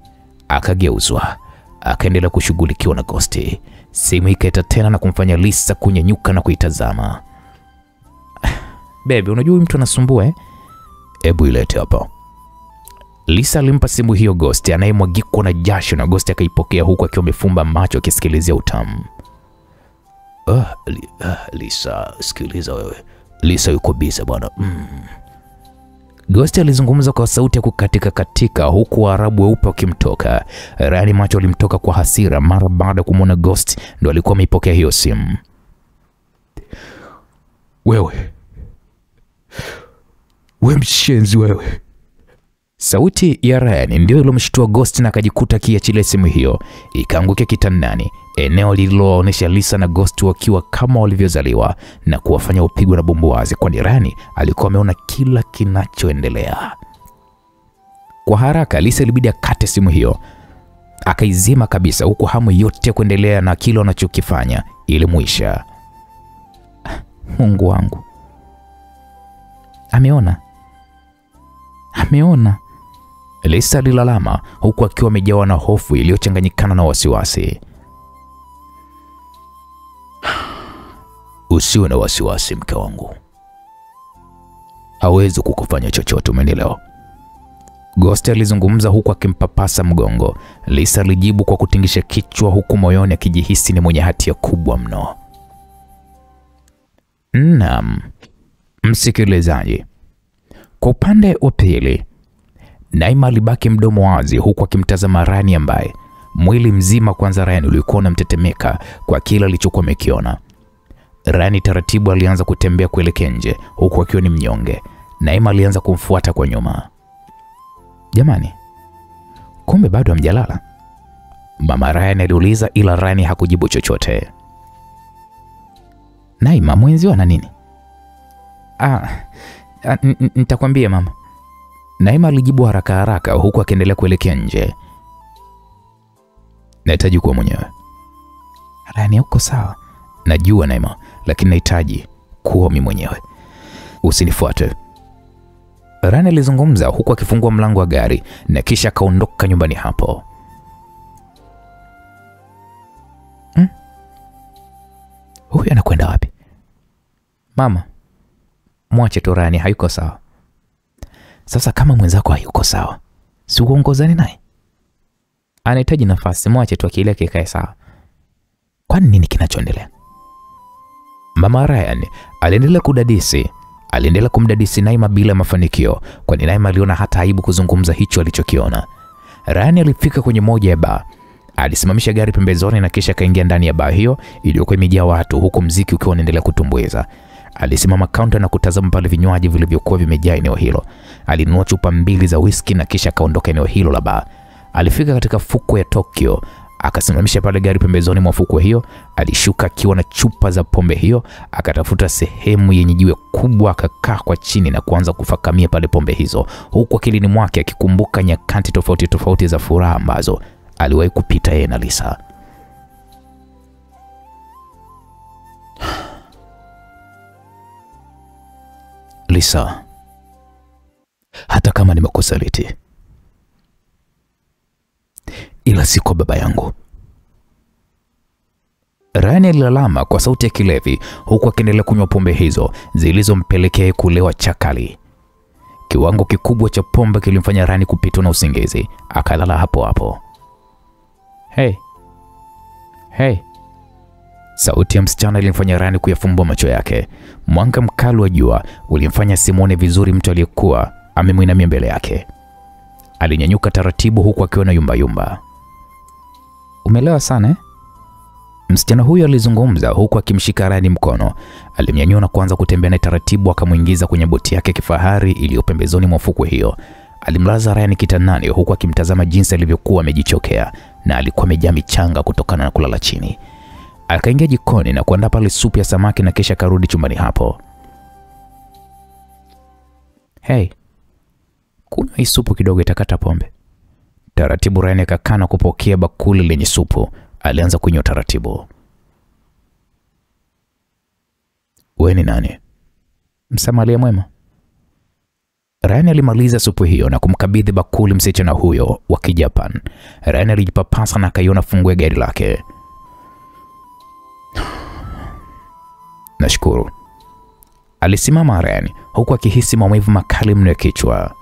akageuzwa, akaendelea kushughulikiwa na Ghost. Simu ikaita tena na kumfanya Lisa kunyanyuka na kuitazama. Baby, unajua mtu anasumbua Hebu ilete hapa. Lisa alimpa simu hiyo Ghost anayemwagikwa na jasho, na Ghost akaipokea huku akiwa amefumba macho akisikilizia utamu. Lisa, sikiliza wewe. Lisa yuko busy bwana. Ghost alizungumza kwa sauti ya kukatika katika, huku Waarabu weupe wakimtoka. Rani macho alimtoka kwa hasira mara baada ya kumwona Ghost ndo alikuwa ameipokea hiyo simu. Wewe mshenzi wewe. Sauti ya Ryan ndio ilomshtua Ghost na akajikuta akiachilia simu hiyo ikaangukia kitandani, eneo lililoonyesha Lisa na Ghost wakiwa kama walivyozaliwa na kuwafanya upigwe na bumbuazi, kwani Ryan alikuwa ameona kila kinachoendelea. Kwa haraka Lisa ilibidi akate simu hiyo, akaizima kabisa, huku hamu yote kuendelea na kile anachokifanya ilimuisha. Mungu wangu, ameona. Lisa alilalama huku akiwa amejawa na hofu iliyochanganyikana na wasiwasi. Usiwe na wasiwasi mke wangu, hawezi kukufanya chochote, umeelewa? Ghost alizungumza huku akimpapasa mgongo. Lisa alijibu kwa kutingisha kichwa, huku moyoni akijihisi ni mwenye hatia kubwa mno. Naam, msikilizaji, kwa upande wa pili Naima alibaki mdomo wazi huku akimtazama Rani ambaye mwili mzima kwanza Rani ulikuwa unamtetemeka kwa kila alichokuwa amekiona. Rani taratibu alianza kutembea kuelekea nje huku akiwa ni mnyonge. Naima alianza kumfuata kwa nyuma. Jamani, kumbe bado hamjalala? Mama Rani aliuliza, ila Rani hakujibu chochote. Naima, mwenzi ana nini? Nitakwambia mama. Naima alijibu haraka huku akiendelea kuelekea nje. Nahitaji kuwa mwenyewe. Rani, uko sawa? Najua Naima, lakini nahitaji kuwa mimi mwenyewe. Usinifuate. Rani alizungumza huku akifungua mlango wa gari na kisha akaondoka nyumbani hapo. Huyu anakwenda wapi? Mama, mwache tu, Rani hayuko sawa. Sasa kama mwenzako hayuko sawa, si uongozane naye? Anahitaji nafasi, mwache tu akili yake ikae sawa. Kwani nini kinachoendelea? Mama Ryan aliendelea kumdadisi Naima bila mafanikio, kwani Naima aliona hata aibu kuzungumza hicho alichokiona. Ryan alifika kwenye moja ya baa, alisimamisha gari pembezoni na kisha kaingia ndani ya baa hiyo iliyokuwa imejaa watu, huku mziki ukiwa unaendelea kutumbuiza. Alisimama kaunta na kutazama pale vinywaji vilivyokuwa vimejaa eneo hilo. Alinunua chupa 2 za whisky na kisha kaondoka eneo hilo la baa. Alifika katika fukwe ya Tokyo, akasimamisha pale gari pembezoni mwa fukwe hiyo. Alishuka akiwa na chupa za pombe hiyo, akatafuta sehemu yenye jiwe kubwa, akakaa kwa chini na kuanza kufakamia pale pombe hizo, huku akilini mwake akikumbuka nyakati tofauti za furaha ambazo aliwahi kupita yeye na Lisa. Lisa, hata kama nimekusaliti, ila si kwa baba yangu. Rani alilalama kwa sauti ya kilevi huku akiendelea kunywa pombe hizo zilizompelekea kulewa chakali. Kiwango kikubwa cha pombe kilimfanya Rani kupitwa na usingizi, akalala hapo hapo. Hey. Sauti ya msichana ilimfanya Rani kuyafumbua macho yake. Mwanga mkali wa jua ulimfanya simuone vizuri mtu aliyekuwa amemwinamia mbele yake. Alinyanyuka taratibu huku akiwa na yumba. Umelewa sana Msichana huyo alizungumza huku akimshika Rani mkono. Alimnyanyua na kuanza kutembea naye taratibu, akamuingiza kwenye boti yake kifahari iliyo pembezoni mwa fukwe hiyo. Alimlaza Rani kitandani huku akimtazama jinsi alivyokuwa amejichokea na alikuwa amejaa michanga kutokana na kulala chini. Akaingia jikoni na kuandaa pale supu ya samaki na kisha karudi chumbani hapo. Hey, kunywa hii supu kidogo itakata pombe. Taratibu Ryan akakana kupokea bakuli lenye supu. Alianza kunywa taratibu. Wewe ni nani? Msamaria mwema. Ryan alimaliza supu hiyo na kumkabidhi bakuli msichana huyo wa Kijapan. Ryan alijipapasa na akaiona funguo ya gari lake. Nashukuru. Alisimama Ryan huku akihisi maumivu makali mno ya kichwa.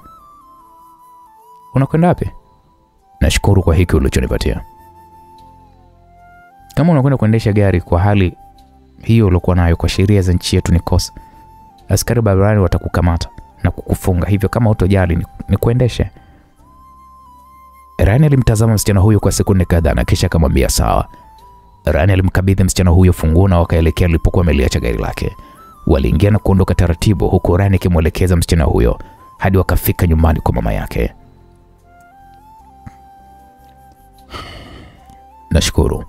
Unakwenda wapi? Nashukuru kwa hiki ulichonipatia. Kama unakwenda kuendesha gari kwa hali hiyo uliokuwa nayo, kwa sheria za nchi yetu ni kosa. Askari barabarani watakukamata na kukufunga, hivyo kama utojali ni kuendeshe. Ryan alimtazama msichana huyo kwa sekunde kadhaa na kisha akamwambia sawa. Ryan alimkabidhi msichana huyo funguo na wakaelekea alipokuwa ameliacha gari lake. Waliingia na kuondoka taratibu huku Ryan akimwelekeza msichana huyo hadi wakafika nyumbani kwa mama yake. Nashukuru.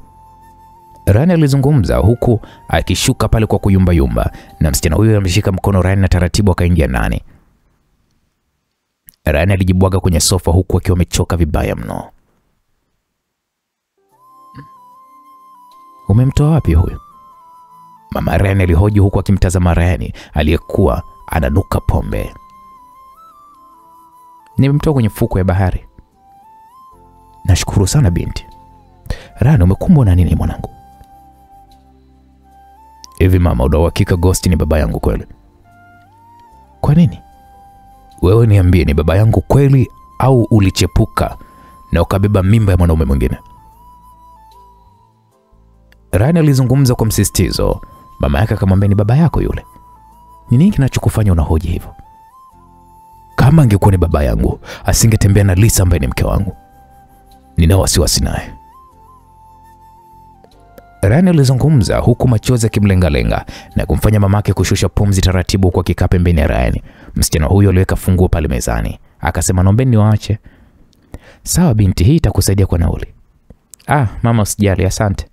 Ryan alizungumza huku akishuka pale kwa kuyumba na msichana huyo ameshika mkono Ryan na taratibu akaingia ndani. Ryan alijibwaga kwenye sofa huku akiwa amechoka vibaya mno. Umemtoa wapi huyu? Mama Ryan alihoji huku akimtazama Ryan aliyekuwa ananuka pombe. Nimemtoa kwenye fuko ya bahari. Nashukuru sana binti. Ryan, umekumbwa na nini mwanangu? Hivi mama, una uhakika Ghost ni baba yangu kweli? Kwa nini? Wewe niambie, ni baba yangu kweli au ulichepuka na ukabeba mimba ya mwanaume mwingine? Ryan alizungumza kwa msisitizo. Mama yake akamwambia ni baba yako yule. Ni nini kinachokufanya unahoji hivyo? Kama angekuwa ni baba yangu, asingetembea na Lisa ambaye ni mke wangu. Nina wasiwasi naye. Ryan alizungumza huku machozi yakimlenga-lenga na kumfanya mamake kushusha pumzi taratibu kwa kikaa pembeni ya Ryan. Msichana huyo aliweka funguo pale mezani. Akasema naombeni niwaache. Sawa binti, hii itakusaidia kwa nauli. Mama usijali, asante.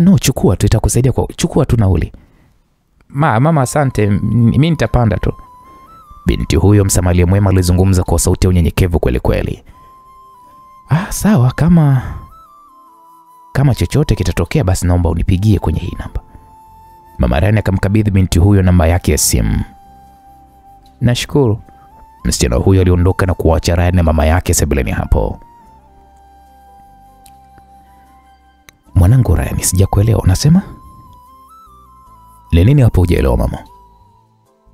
No, chukua tu, itakusaidia kwa chukua tu nauli. Mama asante, mimi nitapanda tu. Binti huyo msamaria mwema alizungumza kwa sauti ya unyenyekevu kweli kweli. Sawa, kama chochote kitatokea basi naomba unipigie kwenye hii namba. Mama Ryan akamkabidhi binti huyo namba yake ya simu. Nashukuru. Msichana huyo aliondoka na kuacha Ryan na mama yake sebuleni hapo. Mwanangu Ryan, sijakuelewa unasema? Ni nini hapo hujaelewa mama?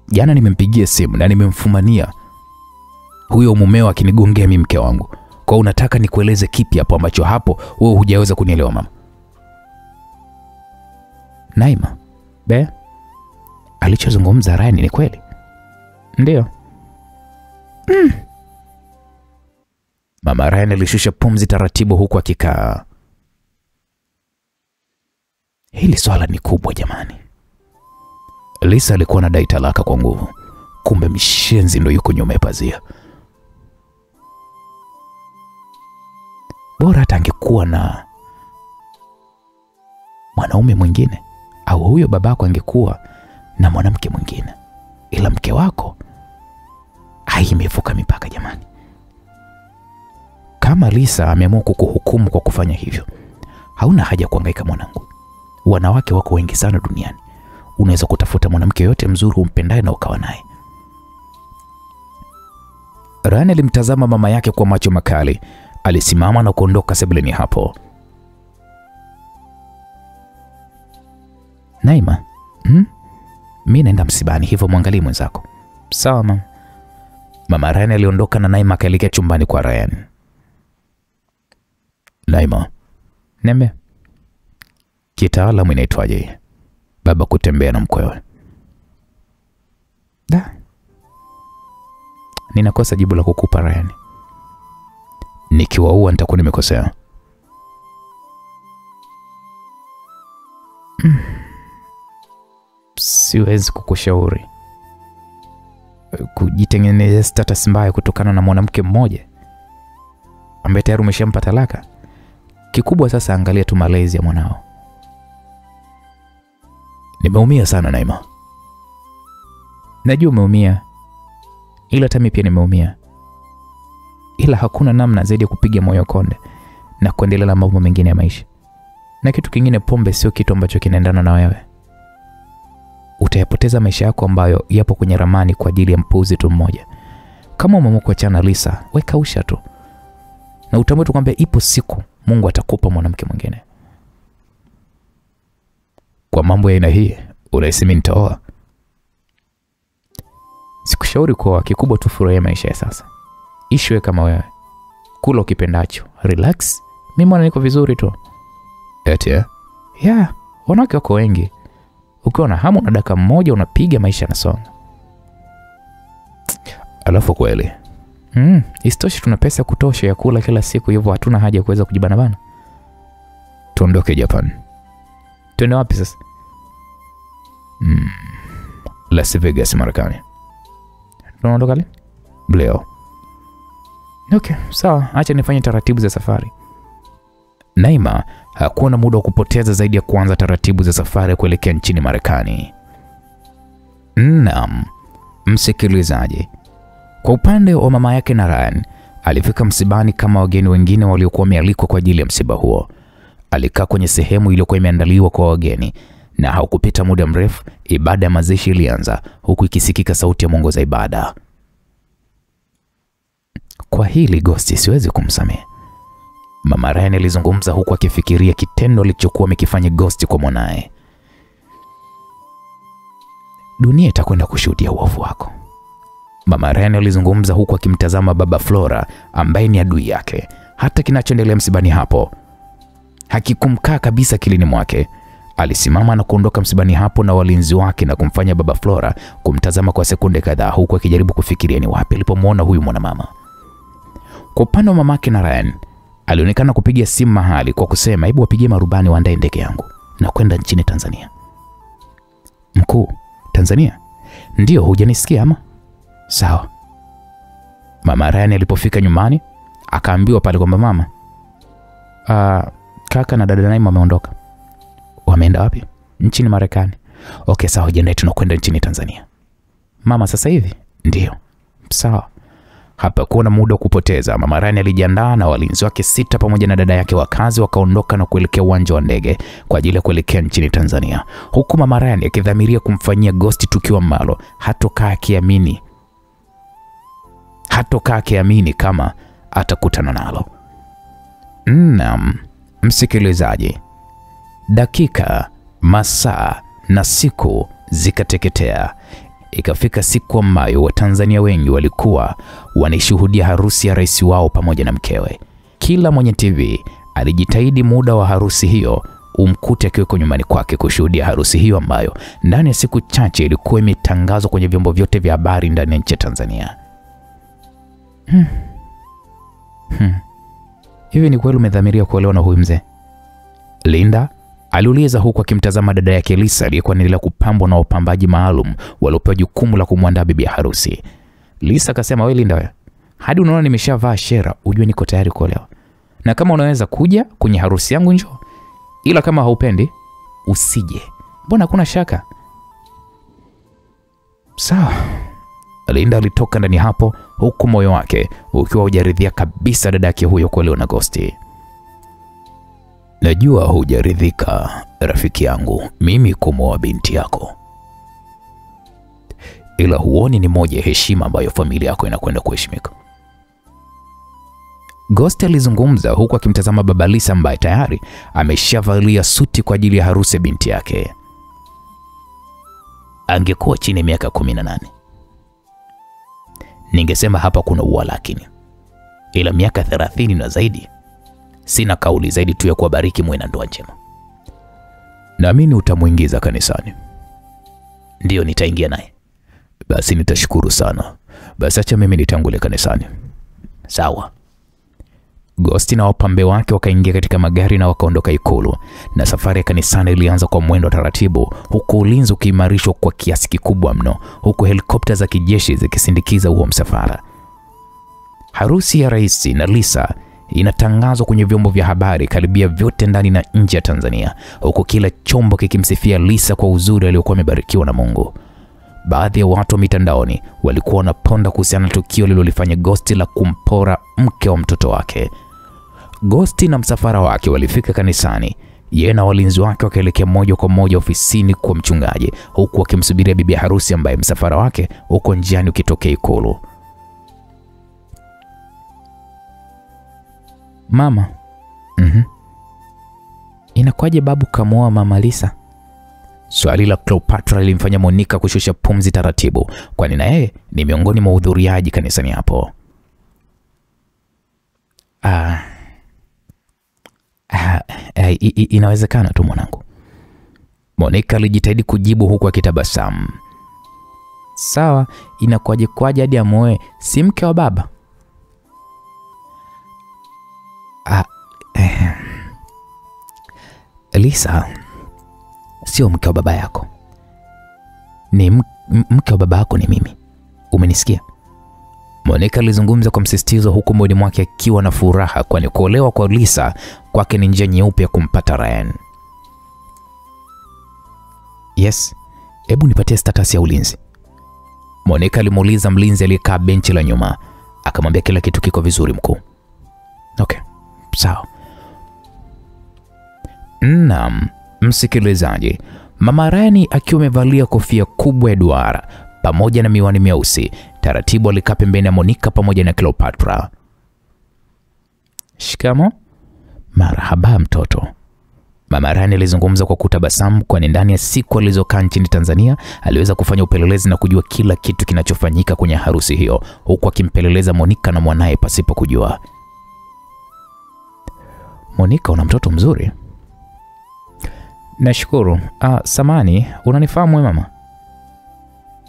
Jana nimempigia simu na nimemfumania huyo mumeo akinigongea mimi mke wangu. Kwa unataka nikueleze kipi hapo ambacho hapo wewe hujaweza kunielewa mama? Naima, alichozungumza Ryan ni kweli? Ndio. Mama Ryan alishusha pumzi taratibu huku akikaa. Hili swala ni kubwa jamani. Lisa alikuwa anadai talaka kwa nguvu. Kumbe mishenzi ndio yuko nyuma ya pazia. Bora hata angekuwa na mwanaume mwingine, au huyo babako angekuwa na mwanamke mwingine. Ila mke wako imevuka mipaka jamani. Kama Lisa ameamua kukuhukumu kwa kufanya hivyo, hauna haja kuhangaika mwanangu. Wanawake wako wengi sana duniani. Unaweza kutafuta mwanamke yote mzuri umpendaye na ukawa naye. Ryan alimtazama mama yake kwa macho makali. Alisimama na kuondoka sebuleni hapo. Naima, mimi naenda msibani, hivyo muangalie mwenzako. Sawa mama. Mama Ryan aliondoka na Naima akaelekea chumbani kwa Ryan. Naima. Neme. Kitaalamu inaitwaje? Baba kutembea na mkwewe. Ninakosa jibu la kukupa Ryan. Nikiwaua nitakuwa nimekosea. Siwezi kukushauri kujitengenezea status mbaya kutokana na mwanamke mmoja ambaye tayari umeshampa talaka. Kikubwa sasa angalia tu malezi ya mwanao. Nimeumia sana Naima. Najua umeumia, ila hata mimi pia nimeumia. ila hakuna namna zaidi ya kupiga moyo konde na kuendelea na mambo mengine ya maisha. Na kitu kingine, pombe sio kitu ambacho kinaendana na wewe. Utayapoteza maisha yako ambayo yapo kwenye ramani kwa ajili ya mpuzi tu mmoja. Kama umeamua kuachana Lisa, weka usha tu. Na utambue tu kwamba ipo siku Mungu atakupa mwanamke mwingine. Kwa mambo ya aina hii, unahisi mimi nitaoa? Sikushauri kuoa, kikubwa tu furahia maisha ya sasa. Ishi wewe kama wewe. Kula ukipendacho. Relax. Mimi mbona niko vizuri tu.
Eti
Yeah, wanawake wako wengi. Ukiwa na hamu na dakika moja unapiga maisha yanasonga.
Alafu kweli.
Isitoshe tuna pesa kutosha ya kula kila siku, hivyo hatuna haja ya kuweza kujibana bana.
Tuondoke Japan.
Tuende wapi sasa?
Las Vegas, Marekani.
Tunaondoka lini?
Leo.
Okay, sawa, acha nifanye taratibu za safari.
Naima hakuwa na muda wa kupoteza zaidi ya kuanza taratibu za safari kuelekea nchini Marekani. Naam, msikilizaji. Kwa upande wa mama yake Narayan, alifika msibani kama wageni wengine waliokuwa wamealikwa kwa ajili ya msiba huo. Alikaa kwenye sehemu iliyokuwa imeandaliwa kwa wageni, na haukupita muda mrefu ibada ya mazishi ilianza, huku ikisikika sauti ya mwongoza ibada.
Kwa hili Ghosti siwezi kumsamehe,
Mama Ryan alizungumza huku akifikiria kitendo alichokuwa amekifanya Ghosti kwa mwanae.
Dunia itakwenda kushuhudia uovu wako.
Mama Ryan alizungumza huku akimtazama baba Flora ambaye ni adui yake. Hata kinachoendelea msibani hapo hakikumkaa kabisa kilini mwake. Alisimama na kuondoka msibani hapo na walinzi wake na kumfanya baba Flora kumtazama kwa sekunde kadhaa huku akijaribu kufikiria ni wapi alipomwona huyu mwanamama. Kwa upande wa mamake Narayan, alionekana kupiga simu mahali kwa kusema hebu wapigie marubani waandae ndege yangu na kwenda nchini Tanzania.
Mkuu, Tanzania?
Ndio, hujanisikia ama?
Sawa.
Mama Ryan alipofika nyumbani, akaambiwa pale kwamba mama,
kaka na dada Naima wameondoka.
Wameenda wapi?
Nchini Marekani.
Okay, sawa, jiandae tunakwenda nchini Tanzania.
Mama, sasa hivi?
Ndio.
Sawa.
Hapakuwa na muda wa kupoteza. Mama Ryan alijiandaa na walinzi wake 6 pamoja na dada yake wakazi wakaondoka na kuelekea uwanja wa ndege kwa ajili ya kuelekea nchini Tanzania. Huku Mama Ryan akidhamiria kumfanyia Ghosti tukio ambalo hatokaa akiamini kama atakutana nalo. Naam, msikilizaji. Dakika, masaa na siku zikateketea. Ikafika siku ambayo Watanzania wengi walikuwa wanishuhudia harusi ya rais wao pamoja na mkewe. Kila mwenye TV alijitahidi muda wa harusi hiyo umkute akiwa nyumbani kwake kushuhudia harusi hiyo ambayo ndani ya siku chache ilikuwa imetangazwa kwenye vyombo vyote vya habari ndani ya nchi ya Tanzania.
Hivi ni kweli umedhamiria kuolewa na huyu mzee?
Linda aliuliza huku akimtazama dada yake Lisa aliyekuwa anaendelea kupambwa na wapambaji maalum waliopewa jukumu la kumwandaa bibi ya harusi.
Lisa akasema, wewe Linda wewe, hadi unaona nimeshavaa shera ujue niko tayari kuolewa. Na kama unaweza kuja kwenye harusi yangu njoo. Ila kama haupendi usije. Mbona hakuna shaka?
Sawa. Linda alitoka ndani hapo huku moyo wake ukiwa hujaridhia kabisa dada yake huyo kuolewa na Ghosti. Najua hujaridhika rafiki yangu mimi kumwoa binti yako, ila huoni ni moja ya heshima ambayo familia yako inakwenda kuheshimika. Ghosti alizungumza huku akimtazama baba Lisa ambaye tayari ameshavalia suti kwa ajili ya harusi ya binti yake. Angekuwa chini ya miaka 18 ningesema hapa kuna ua, lakini ila miaka 30 na zaidi sina kauli zaidi tu ya kuwabariki mwe na ndoa njema. Naamini utamuingiza kanisani. Ndio, nitaingia naye. Basi nitashukuru sana. Basi acha mimi nitangule kanisani. Sawa. Ghosti na wapambe wake wakaingia katika magari na wakaondoka Ikulu, na safari ya kanisani ilianza kwa mwendo taratibu, huku ulinzi ukiimarishwa kwa kiasi kikubwa mno, huku helikopta za kijeshi zikisindikiza huo msafara. Harusi ya rais na Lisa inatangazwa kwenye vyombo vya habari karibia vyote ndani na nje ya Tanzania, huku kila chombo kikimsifia Lisa kwa uzuri aliokuwa amebarikiwa na Mungu.
baadhi ya watu wa mitandaoni walikuwa wanaponda kuhusiana na tukio lililofanya Ghost la kumpora mke wa mtoto wake. Ghost na msafara wake walifika kanisani. Yeye na walinzi wake wakaelekea moja kwa moja ofisini kwa mchungaji, huku wakimsubiria bibi harusi ambaye msafara wake uko njiani ukitokea ikulu.
Mama. Inakuwaje babu kamuoa mama Lisa?
Swali la Cleopatra lilimfanya Monica kushusha pumzi taratibu, kwani na yeye ni miongoni mwa wahudhuriaji kanisani hapo.
Inawezekana tu mwanangu.
Monica alijitahidi kujibu huku akitabasamu.
Sawa, inakuwaje kwaje hadi amuoe si mke wa baba?
Lisa sio mke wa baba yako. Ni mke wa baba yako ni mimi. Umenisikia? Monica alizungumza kwa msisitizo, huku moyoni mwake akiwa na furaha, kwani kuolewa kwa Lisa kwake ni njia nyeupe ya kumpata Ryan.
Yes,
hebu nipatie status ya ulinzi. Monica alimuuliza mlinzi aliyekaa benchi la nyuma. Akamwambia kila kitu kiko vizuri mkuu.
Okay, sawa.
Naam, msikilizaji, Mama Ryan akiwa amevalia kofia kubwa ya duara pamoja na miwani myeusi, taratibu alikaa pembeni ya Monica pamoja na Cleopatra.
Shikamo.
Marhaba mtoto. Mama Ryan alizungumza kwa kutabasamu, kwani ndani ya siku alizokaa nchini Tanzania aliweza kufanya upelelezi na kujua kila kitu kinachofanyika kwenye harusi hiyo, huku akimpeleleza Monica na mwanae pasipo kujua.
Monica, una mtoto mzuri. Nashukuru. Samani, unanifahamu mama?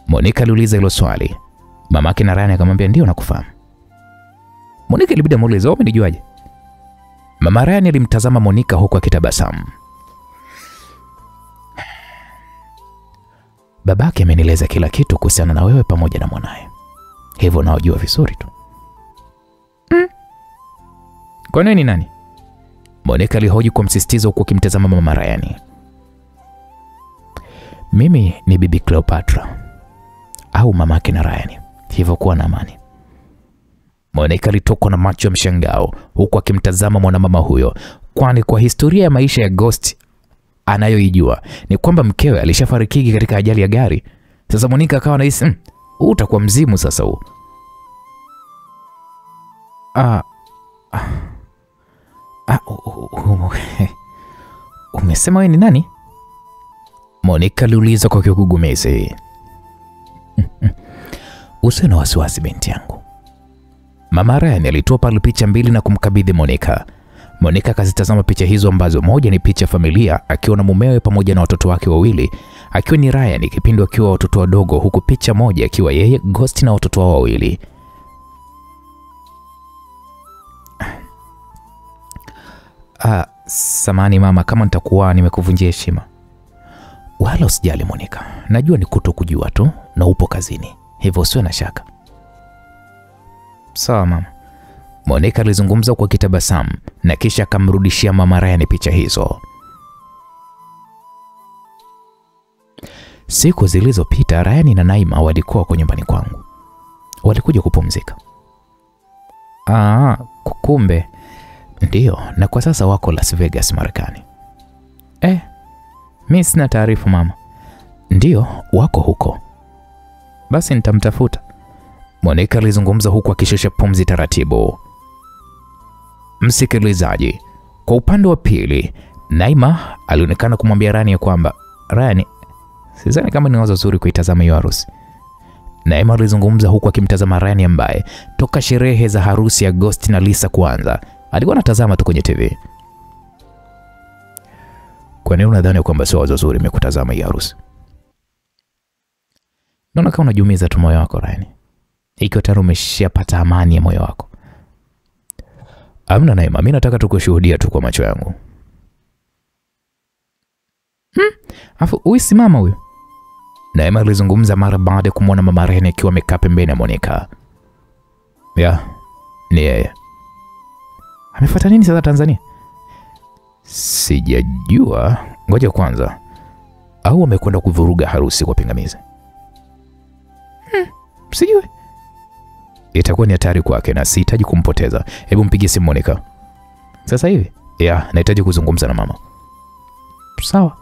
Monica aliuliza hilo swali. Mamake na Ryan akamwambia ndio nakufahamu.
Monica ilibidi amuulize, "Umenijuaje?"
Mama Ryan alimtazama Monica huku akitabasamu.
Babake amenieleza kila kitu kuhusiana na wewe pamoja na mwanae. Hivyo naojua vizuri tu. Kwa nini nani?
Monica alihoji kwa msisitizo huku akimtazama Mama Ryan.
Mimi ni bibi Cleopatra au mamake na Ryan. Hivyo kuwa na amani.
Monica alitokwa na macho ya mshangao huku akimtazama mwanamama huyo, kwani kwa historia ya maisha ya Ghost anayoijua ni kwamba mkewe alishafariki katika ajali ya gari. Sasa Monica akawa anahisi utakuwa mzimu sasa huu.
Umesema wewe ni nani?
Monica aliuliza kwa kigugumizi.
Usiwe na wasiwasi binti yangu.
Mama Ryan alitoa pale picha mbili na kumkabidhi Monica. Monica akazitazama picha hizo ambazo moja ni picha familia akiwa na mumewe pamoja na watoto wake wawili, akiwa ni Ryan kipindi akiwa watoto wadogo, huku picha moja akiwa yeye, Ghost na watoto wao wawili.
Samani mama kama nitakuwa nimekuvunjia heshima.
Wala usijali Monica. Najua ni kutokujua tu na upo kazini. Hivyo usiwe na shaka.
Sawa mama.
Monica alizungumza kwa kitabasamu na kisha akamrudishia Mama Ryan picha hizo. Siku zilizopita Ryan na Naima walikuwa kwa nyumbani kwangu. Walikuja kupumzika.
Kumbe.
Ndio, na kwa sasa wako Las Vegas, Marekani.
Mimi sina taarifa mama.
Ndio, wako huko.
Basi nitamtafuta.
Monica alizungumza huku akishusha pumzi taratibu. Msikilizaji, kwa upande wa pili, Naima alionekana kumwambia Ryan ya kwamba
Ryan, sidhani kama ni wazo zuri kuitazama hiyo harusi.
Naima alizungumza huku akimtazama Ryan ambaye toka sherehe za harusi ya Ghost na Lisa kuanza alikuwa anatazama tu kwenye TV. Kwa nini unadhani kwamba sio wazo zuri nimekutazama hii harusi?
Naona kama unajiumiza tu moyo wako Ryan. Ikiwa tayari umeshapata amani ya moyo wako.
Amna Naima, mimi nataka tukushuhudia tu kwa macho yangu.
Afu uisi mama huyo.
Naima alizungumza mara baada ya kumwona Mama Ryan akiwa amekaa pembeni ya Monica. Ni yeye.
Amefuata nini sasa Tanzania?
Sijajua, ngoja kwanza. Au amekwenda kuvuruga harusi kwa pingamizi? Sijui. Itakuwa ni hatari kwake na sihitaji kumpoteza. Hebu mpigie simu Monica. Sasa hivi? Ya, nahitaji kuzungumza na mama. Sawa.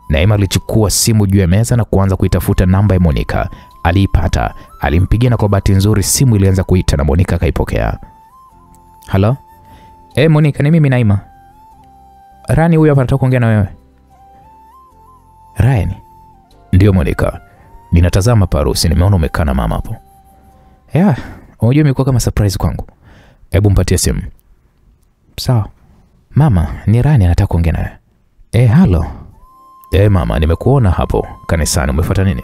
Naima alichukua simu juu ya meza na kuanza kuitafuta namba ya Monica. Aliipata. Alimpigia na kwa bahati nzuri simu ilianza kuita na Monica akaipokea. Halo? Monica, ni mimi Naima. Rani huyu hapa anataka kuongea na wewe. Ryan? Ndio Monica. Ninatazama parusi, nimeona umekaa na mama hapo. Ya, unajua imekuwa kama surprise kwangu. Hebu mpatie simu. Sawa. Mama, ni Rani anataka kuongea na wewe. Halo. Mama, nimekuona hapo kanisani, umefuata nini?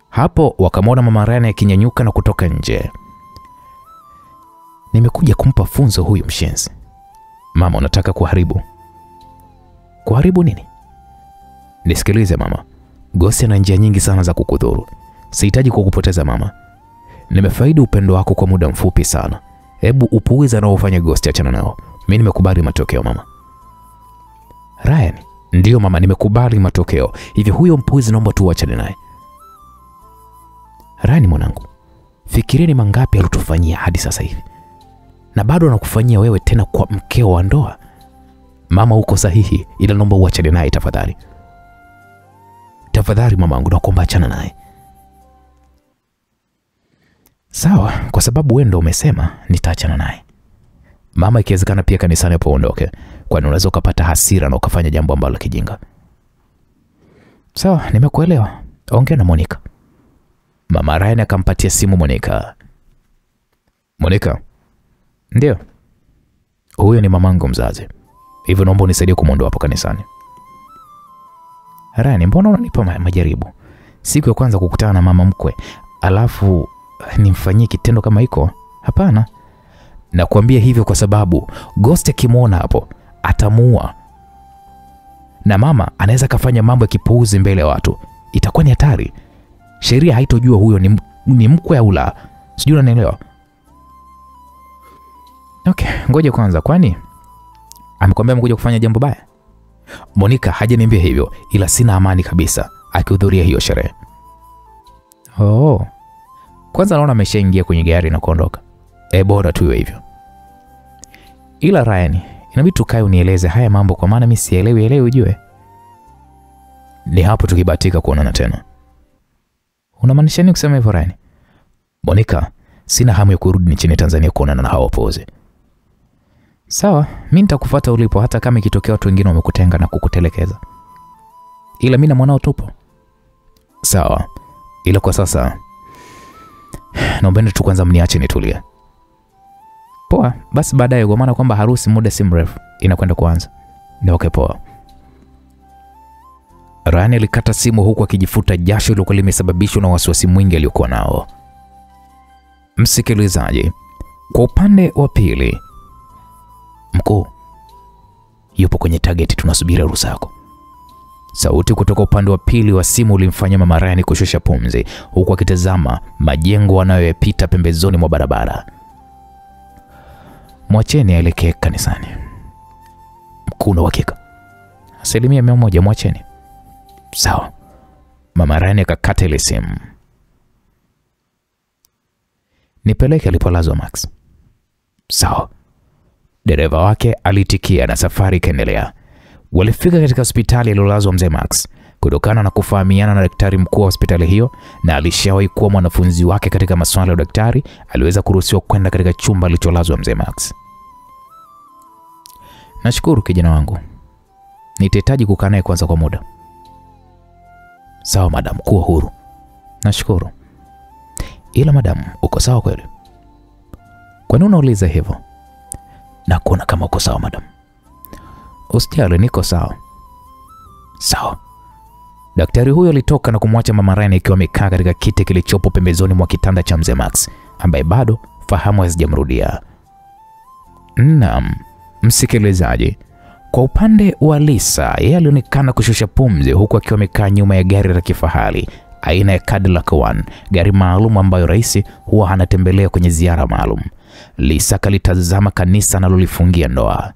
Hapo wakamwona mama Rani akinyanyuka na kutoka nje. Nimekuja kumpa funzo huyu mshenzi. Mama, unataka kuharibu? Kuharibu nini? Nisikilize mama. Gosi ana njia nyingi sana za kukudhuru. Sihitaji kukupoteza mama. Nimefaidi upendo wako kwa muda mfupi sana. Hebu upuuze na ufanye Gosi, achana nao. Mimi nimekubali matokeo mama. Ryan? Ndio mama, nimekubali matokeo. Hivi huyo mpuuzi naomba tu uachane naye. Ryan mwanangu, fikirieni mangapi alitufanyia hadi sasa hivi. Na bado anakufanyia wewe tena kwa mkeo wa ndoa. Mama, uko sahihi, ila naomba uachane naye tafadhali. Tafadhali mamangu, nakuomba achana naye. Sawa, kwa sababu wewe ndio umesema, nitaachana naye. Mama, ikiwezekana pia kanisani hapo uondoke, kwani unaweza ukapata hasira na ukafanya jambo ambalo kijinga. Sawa, nimekuelewa. Ongea na Monica. Mama Ryan akampatia simu Monica. Monica? Ndio. Huyo ni mamangu mzazi. Hivyo naomba unisaidie kumuondoa hapo kanisani. Ryan, mbona unanipa majaribu? Siku ya kwanza kukutana na mama mkwe, alafu nimfanyie kitendo kama hiko? Hapana. Nakwambia hivyo kwa sababu Ghost akimwona hapo atamuua. Na mama anaweza kafanya mambo ya kipuuzi mbele ya watu. Itakuwa ni hatari. Sheria haitojua huyo ni mkwe au la. Sijui unanielewa? Okay, ngoja kwanza, kwani amekwambia mkuja kufanya jambo baya? Monica hajaniambia hivyo, ila sina amani kabisa akihudhuria hiyo sherehe. Oh. Kwanza naona ameshaingia kwenye gari na kuondoka. Bora tu hivyo. Ila Ryan, inabidi tukae unieleze haya mambo kwa maana mimi sielewi ujue. Ni hapo tukibahatika kuonana tena. Unamaanisha nini kusema hivyo Ryan? Monica, sina hamu ya kurudi nchini Tanzania kuonana na hao wapozi. Sawa, mimi nitakufuata ulipo hata kama ikitokea watu wengine wamekutenga na kukutelekeza. Ila mimi na mwanao tupo. Sawa. Ila kwa sasa naomba tu kwanza mniache nitulie. Poa, basi baadaye kwa maana kwamba harusi muda si mrefu inakwenda kuanza. Ndio, okay, poa. Ryan alikata simu huku akijifuta jasho lilokuwa limesababishwa na wasiwasi mwingi aliokuwa nao. Msikilizaji, kwa upande wa pili, mkuu yupo kwenye target, tunasubiri ruhusa yako. Sauti kutoka upande wa pili wa simu ulimfanya mama Ryan kushusha pumzi huku akitazama majengo yanayopita pembezoni mwa barabara. Mwacheni aelekee kanisani. Mkuu, na uhakika? 100% mwacheni. Sawa. Mama Ryan akakata ile simu. Nipeleke alipolazwa Max. Sawa. Dereva wake alitikia na safari ikaendelea. Walifika katika hospitali alilolazwa mzee Max. Kutokana na kufahamiana na daktari mkuu wa hospitali hiyo na alishawahi kuwa mwanafunzi wake katika masuala ya daktari, aliweza kuruhusiwa kwenda katika chumba alicholazwa mzee Max. Nashukuru kijana wangu. Nitahitaji kukaa naye kwanza kwa muda. Sawa madam, kuwa huru. Nashukuru. Ila madam, uko sawa kweli? Kwa nini unauliza hivyo? Nakuona kama uko sawa madam. Usijali, niko sawa. Sawa. Daktari huyo alitoka na kumwacha mama Ryan akiwa amekaa katika kiti kilichopo pembezoni mwa kitanda cha mzee Max, ambaye bado fahamu hazijamrudia. Naam, msikilizaji, kwa upande wa Lisa, yeye alionekana kushusha pumzi huku akiwa amekaa nyuma ya gari la kifahari aina ya Cadillac One, gari maalum ambayo rais huwa anatembelea kwenye ziara maalum. Lisa kalitazama kanisa analolifungia ndoa.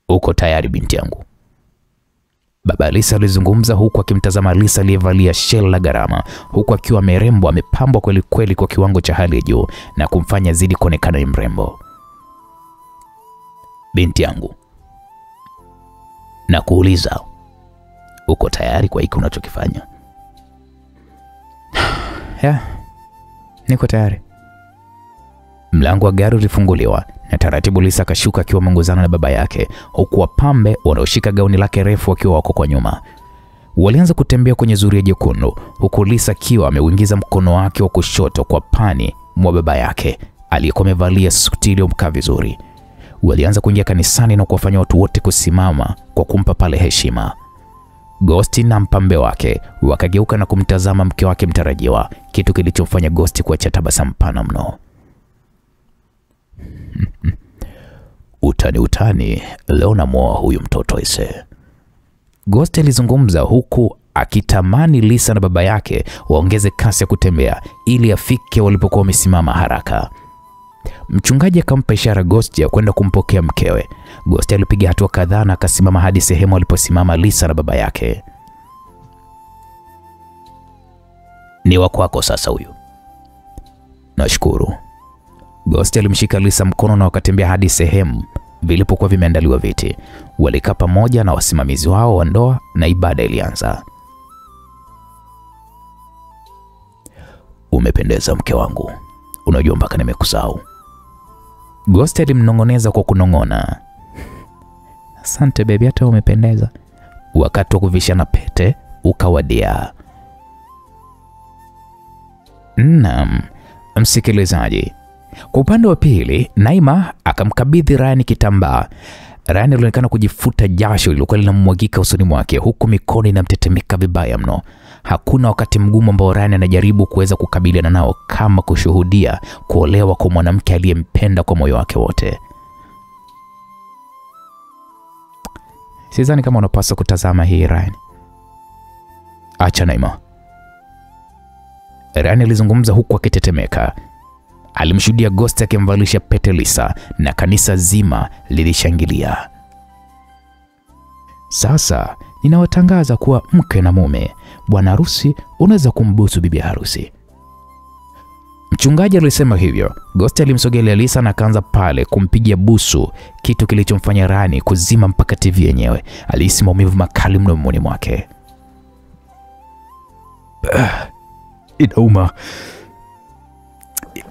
Uko tayari binti yangu? Baba Lisa alizungumza huku akimtazama Lisa aliyevalia shela la gharama, huku akiwa amerembwa, amepambwa kweli kweli kwa kiwango cha hali ya juu na kumfanya zidi kuonekana ni mrembo. Binti yangu, na kuuliza, uko tayari kwa hiki unachokifanya?
Niko tayari.
Mlango wa gari ulifunguliwa na taratibu Lisa akashuka akiwa ameongozana na baba yake, huku wapambe wanaoshika gauni lake refu wakiwa wako kwa nyuma. Walianza kutembea kwenye zulia jekundu, huku Lisa akiwa ameuingiza mkono wake wa kushoto kwa pani mwa baba yake aliyekuwa amevalia suti iliyomkaa vizuri. Walianza kuingia kanisani na kuwafanya watu wote kusimama kwa kumpa pale heshima. Ghosti na mpambe wake wakageuka na kumtazama mke wake mtarajiwa, kitu kilichomfanya Ghosti kuacha tabasamu pana mno. Utani, leo namuoa huyu mtoto ise. Ghosti alizungumza huku akitamani Lisa na baba yake waongeze kasi ya kutembea ili afike walipokuwa wamesimama haraka. Mchungaji akampa ishara Ghosti ya kwenda kumpokea mkewe. Ghosti alipiga hatua kadhaa na akasimama hadi sehemu aliposimama Lisa na baba yake. Ni wa kwako sasa huyu. Nashukuru. Ghosti alimshika Lisa mkono na wakatembea hadi sehemu vilipokuwa vimeandaliwa viti. Walikaa pamoja na wasimamizi wao wa ndoa na ibada ilianza. Umependeza mke wangu. Unajua mpaka nimekusahau. Ghosti alimnongoneza kwa kunong'ona.
Asante baby, hata umependeza.
Wakati wa kuvishana pete ukawadia. Naam, msikilizaji. Kwa upande wa pili, Naima akamkabidhi Ryan kitambaa. Ryan alionekana kujifuta jasho lililokuwa linamwagika usoni mwake, huku mikono inamtetemeka vibaya mno. Hakuna wakati mgumu ambao Ryan anajaribu kuweza kukabiliana nao kama kushuhudia kuolewa kwa mwanamke aliyempenda kwa moyo wake wote.
Sidhani kama unapaswa kutazama hii Ryan.
Acha Naima. Ryan alizungumza huku akitetemeka. Alimshuhudia Ghosti akimvalisha pete Lisa na kanisa zima lilishangilia.
Sasa ninawatangaza kuwa mke na mume. Bwana harusi unaweza kumbusu bibi harusi.
Mchungaji alisema hivyo. Ghosti alimsogelea Lisa na akaanza pale kumpigia busu, kitu kilichomfanya Rani kuzima mpaka TV yenyewe. Alihisi maumivu makali mdomoni mwake.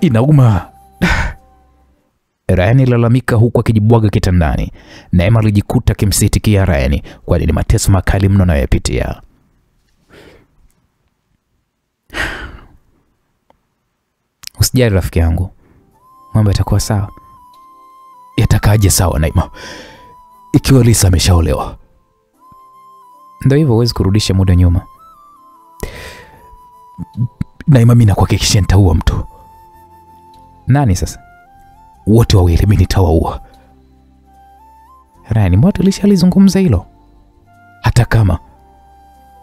Inauma. Ryan alilalamika huku akijibwaga kitandani. Naima alijikuta akimsitikia Ryan kwani ni mateso makali mno anayopitia.
Usijali rafiki yangu. Mambo yatakuwa sawa.
Yatakaje sawa Naima? Ikiwa Lisa ameshaolewa.
Ndio hivyo, huwezi kurudisha muda nyuma.
Naima, mimi nakuhakikishia nitaua mtu.
Nani sasa?
Wote wawili mimi nitawaua.
Ryan, mbona tulishalizungumza hilo?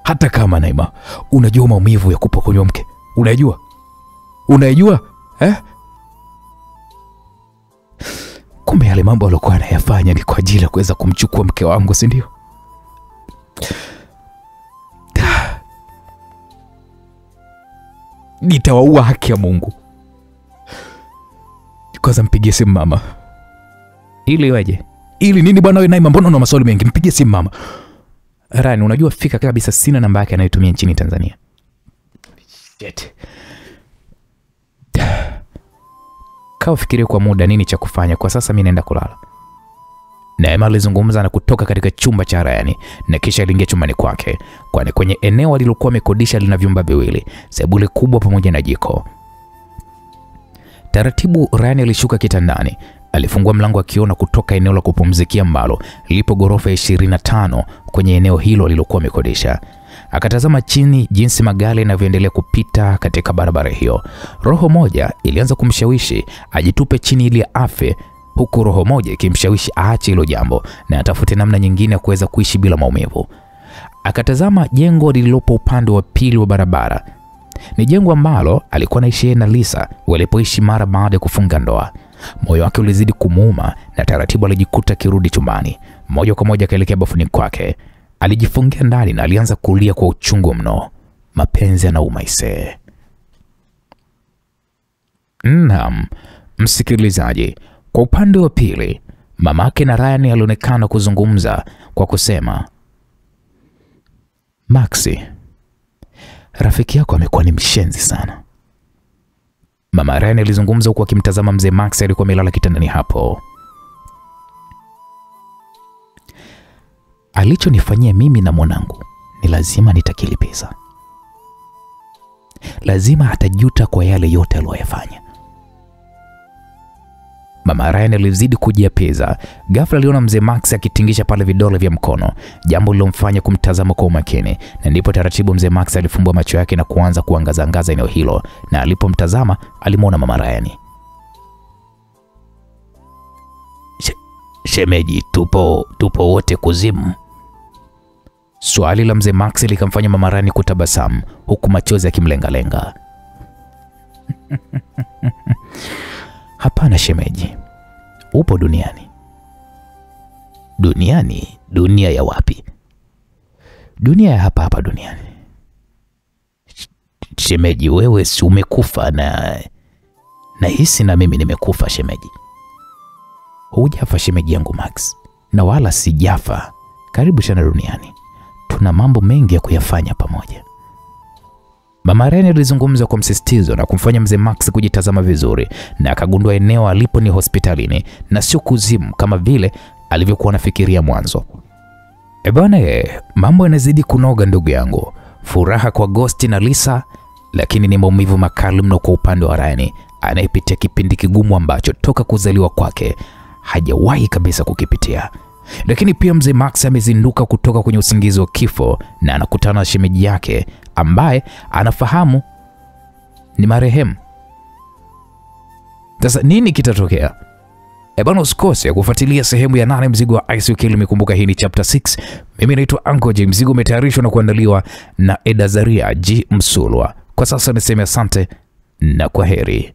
Hata kama Naima, unajua maumivu ya kupokonywa mke? Unajua? Kumbe yale mambo alikuwa anayafanya ni kwa ajili ya kuweza kumchukua mke wangu, si ndio? Nitawaua, haki ya Mungu. Kwanza mpigie simu mama.
Ili waje?
Ili nini bwana wewe Naima, mbona una maswali mengi? Mpigie simu mama.
Rani, unajua fika kabisa sina namba yake anayotumia nchini Tanzania.
Shit.
Fikiria kwa muda nini cha kufanya. Kwa sasa mimi naenda kulala.
Naima alizungumza na kutoka katika chumba cha Ryan na kisha aliingia chumbani kwake, kwani kwenye eneo alilokuwa amekodisha lina vyumba viwili, sebule kubwa pamoja na jiko. Taratibu Ryan alishuka kitandani, alifungua mlango akiona kutoka eneo la kupumzikia ambalo lipo ghorofa 25 kwenye eneo hilo alilokuwa amekodisha. Akatazama chini jinsi magari yanavyoendelea kupita katika barabara hiyo. Roho moja ilianza kumshawishi ajitupe chini ili afe, huku roho moja ikimshawishi aache hilo jambo na atafute namna nyingine ya kuweza kuishi bila maumivu. Akatazama jengo lililopo upande wa pili wa barabara. Ni jengo ambalo alikuwa anaishi na Lisa walipoishi mara baada ya kufunga ndoa. Moyo wake ulizidi kumuuma na taratibu alijikuta kirudi chumbani. Moja kwa moja akaelekea bafuni kwake. Alijifungia ndani na alianza kulia kwa uchungu mno. Mapenzi yanauma isee. Naam, msikilizaji, kwa upande wa pili, mamake na Ryan alionekana kuzungumza kwa kusema, Maxi, rafiki yako amekuwa ni mshenzi sana. Mama Ryan alizungumza huku akimtazama mzee Maxi alikuwa amelala kitandani hapo. Alichonifanyia mimi na mwanangu ni lazima nitakilipiza. Lazima atajuta kwa yale yote aliyofanya. Mama Ryan alizidi kujiapeza. Ghafla aliona mzee Max akitingisha pale vidole vya mkono, jambo lilomfanya kumtazama kwa umakini, na ndipo taratibu mzee Max alifumbua macho yake na kuanza kuangaza eneo hilo, na alipomtazama alimwona mama Ryan. Shemeji, tupo wote kuzimu? Swali la mzee Max likamfanya mama Ryan kutabasamu huku machozi yakimlenga-lenga. Hapana shemeji, upo duniani. Duniani? Dunia ya wapi? Dunia ya hapa duniani. Shemeji, wewe si umekufa? Na hisi na mimi nimekufa shemeji. Hujafa shemeji yangu Max, na wala sijafa. Karibu sana duniani, tuna mambo mengi ya kuyafanya pamoja. Mama Ryan alizungumza kwa msisitizo na kumfanya mzee Max kujitazama vizuri, na akagundua eneo alipo ni hospitalini na sio kuzimu kama vile alivyokuwa anafikiria mwanzo. Bwana, mambo yanazidi kunoga ndugu yangu. Furaha kwa Ghost na Lisa, lakini ni maumivu makali mno kwa upande wa Ryan anayepitia kipindi kigumu ambacho toka kuzaliwa kwake hajawahi kabisa kukipitia. Lakini pia mzee Max amezinduka kutoka kwenye usingizi wa kifo na anakutana na shemeji yake ambaye anafahamu ni marehemu. Sasa nini kitatokea? Bwana, usikose kufuatilia sehemu ya 8 mzigo wa Ice Weekly. Nimekumbuka hii ni chapter 6. Mimi naitwa Uncle J. Mzigo umetayarishwa na kuandaliwa na Eda Zaria G. Msulwa. Kwa sasa niseme asante na kwaheri.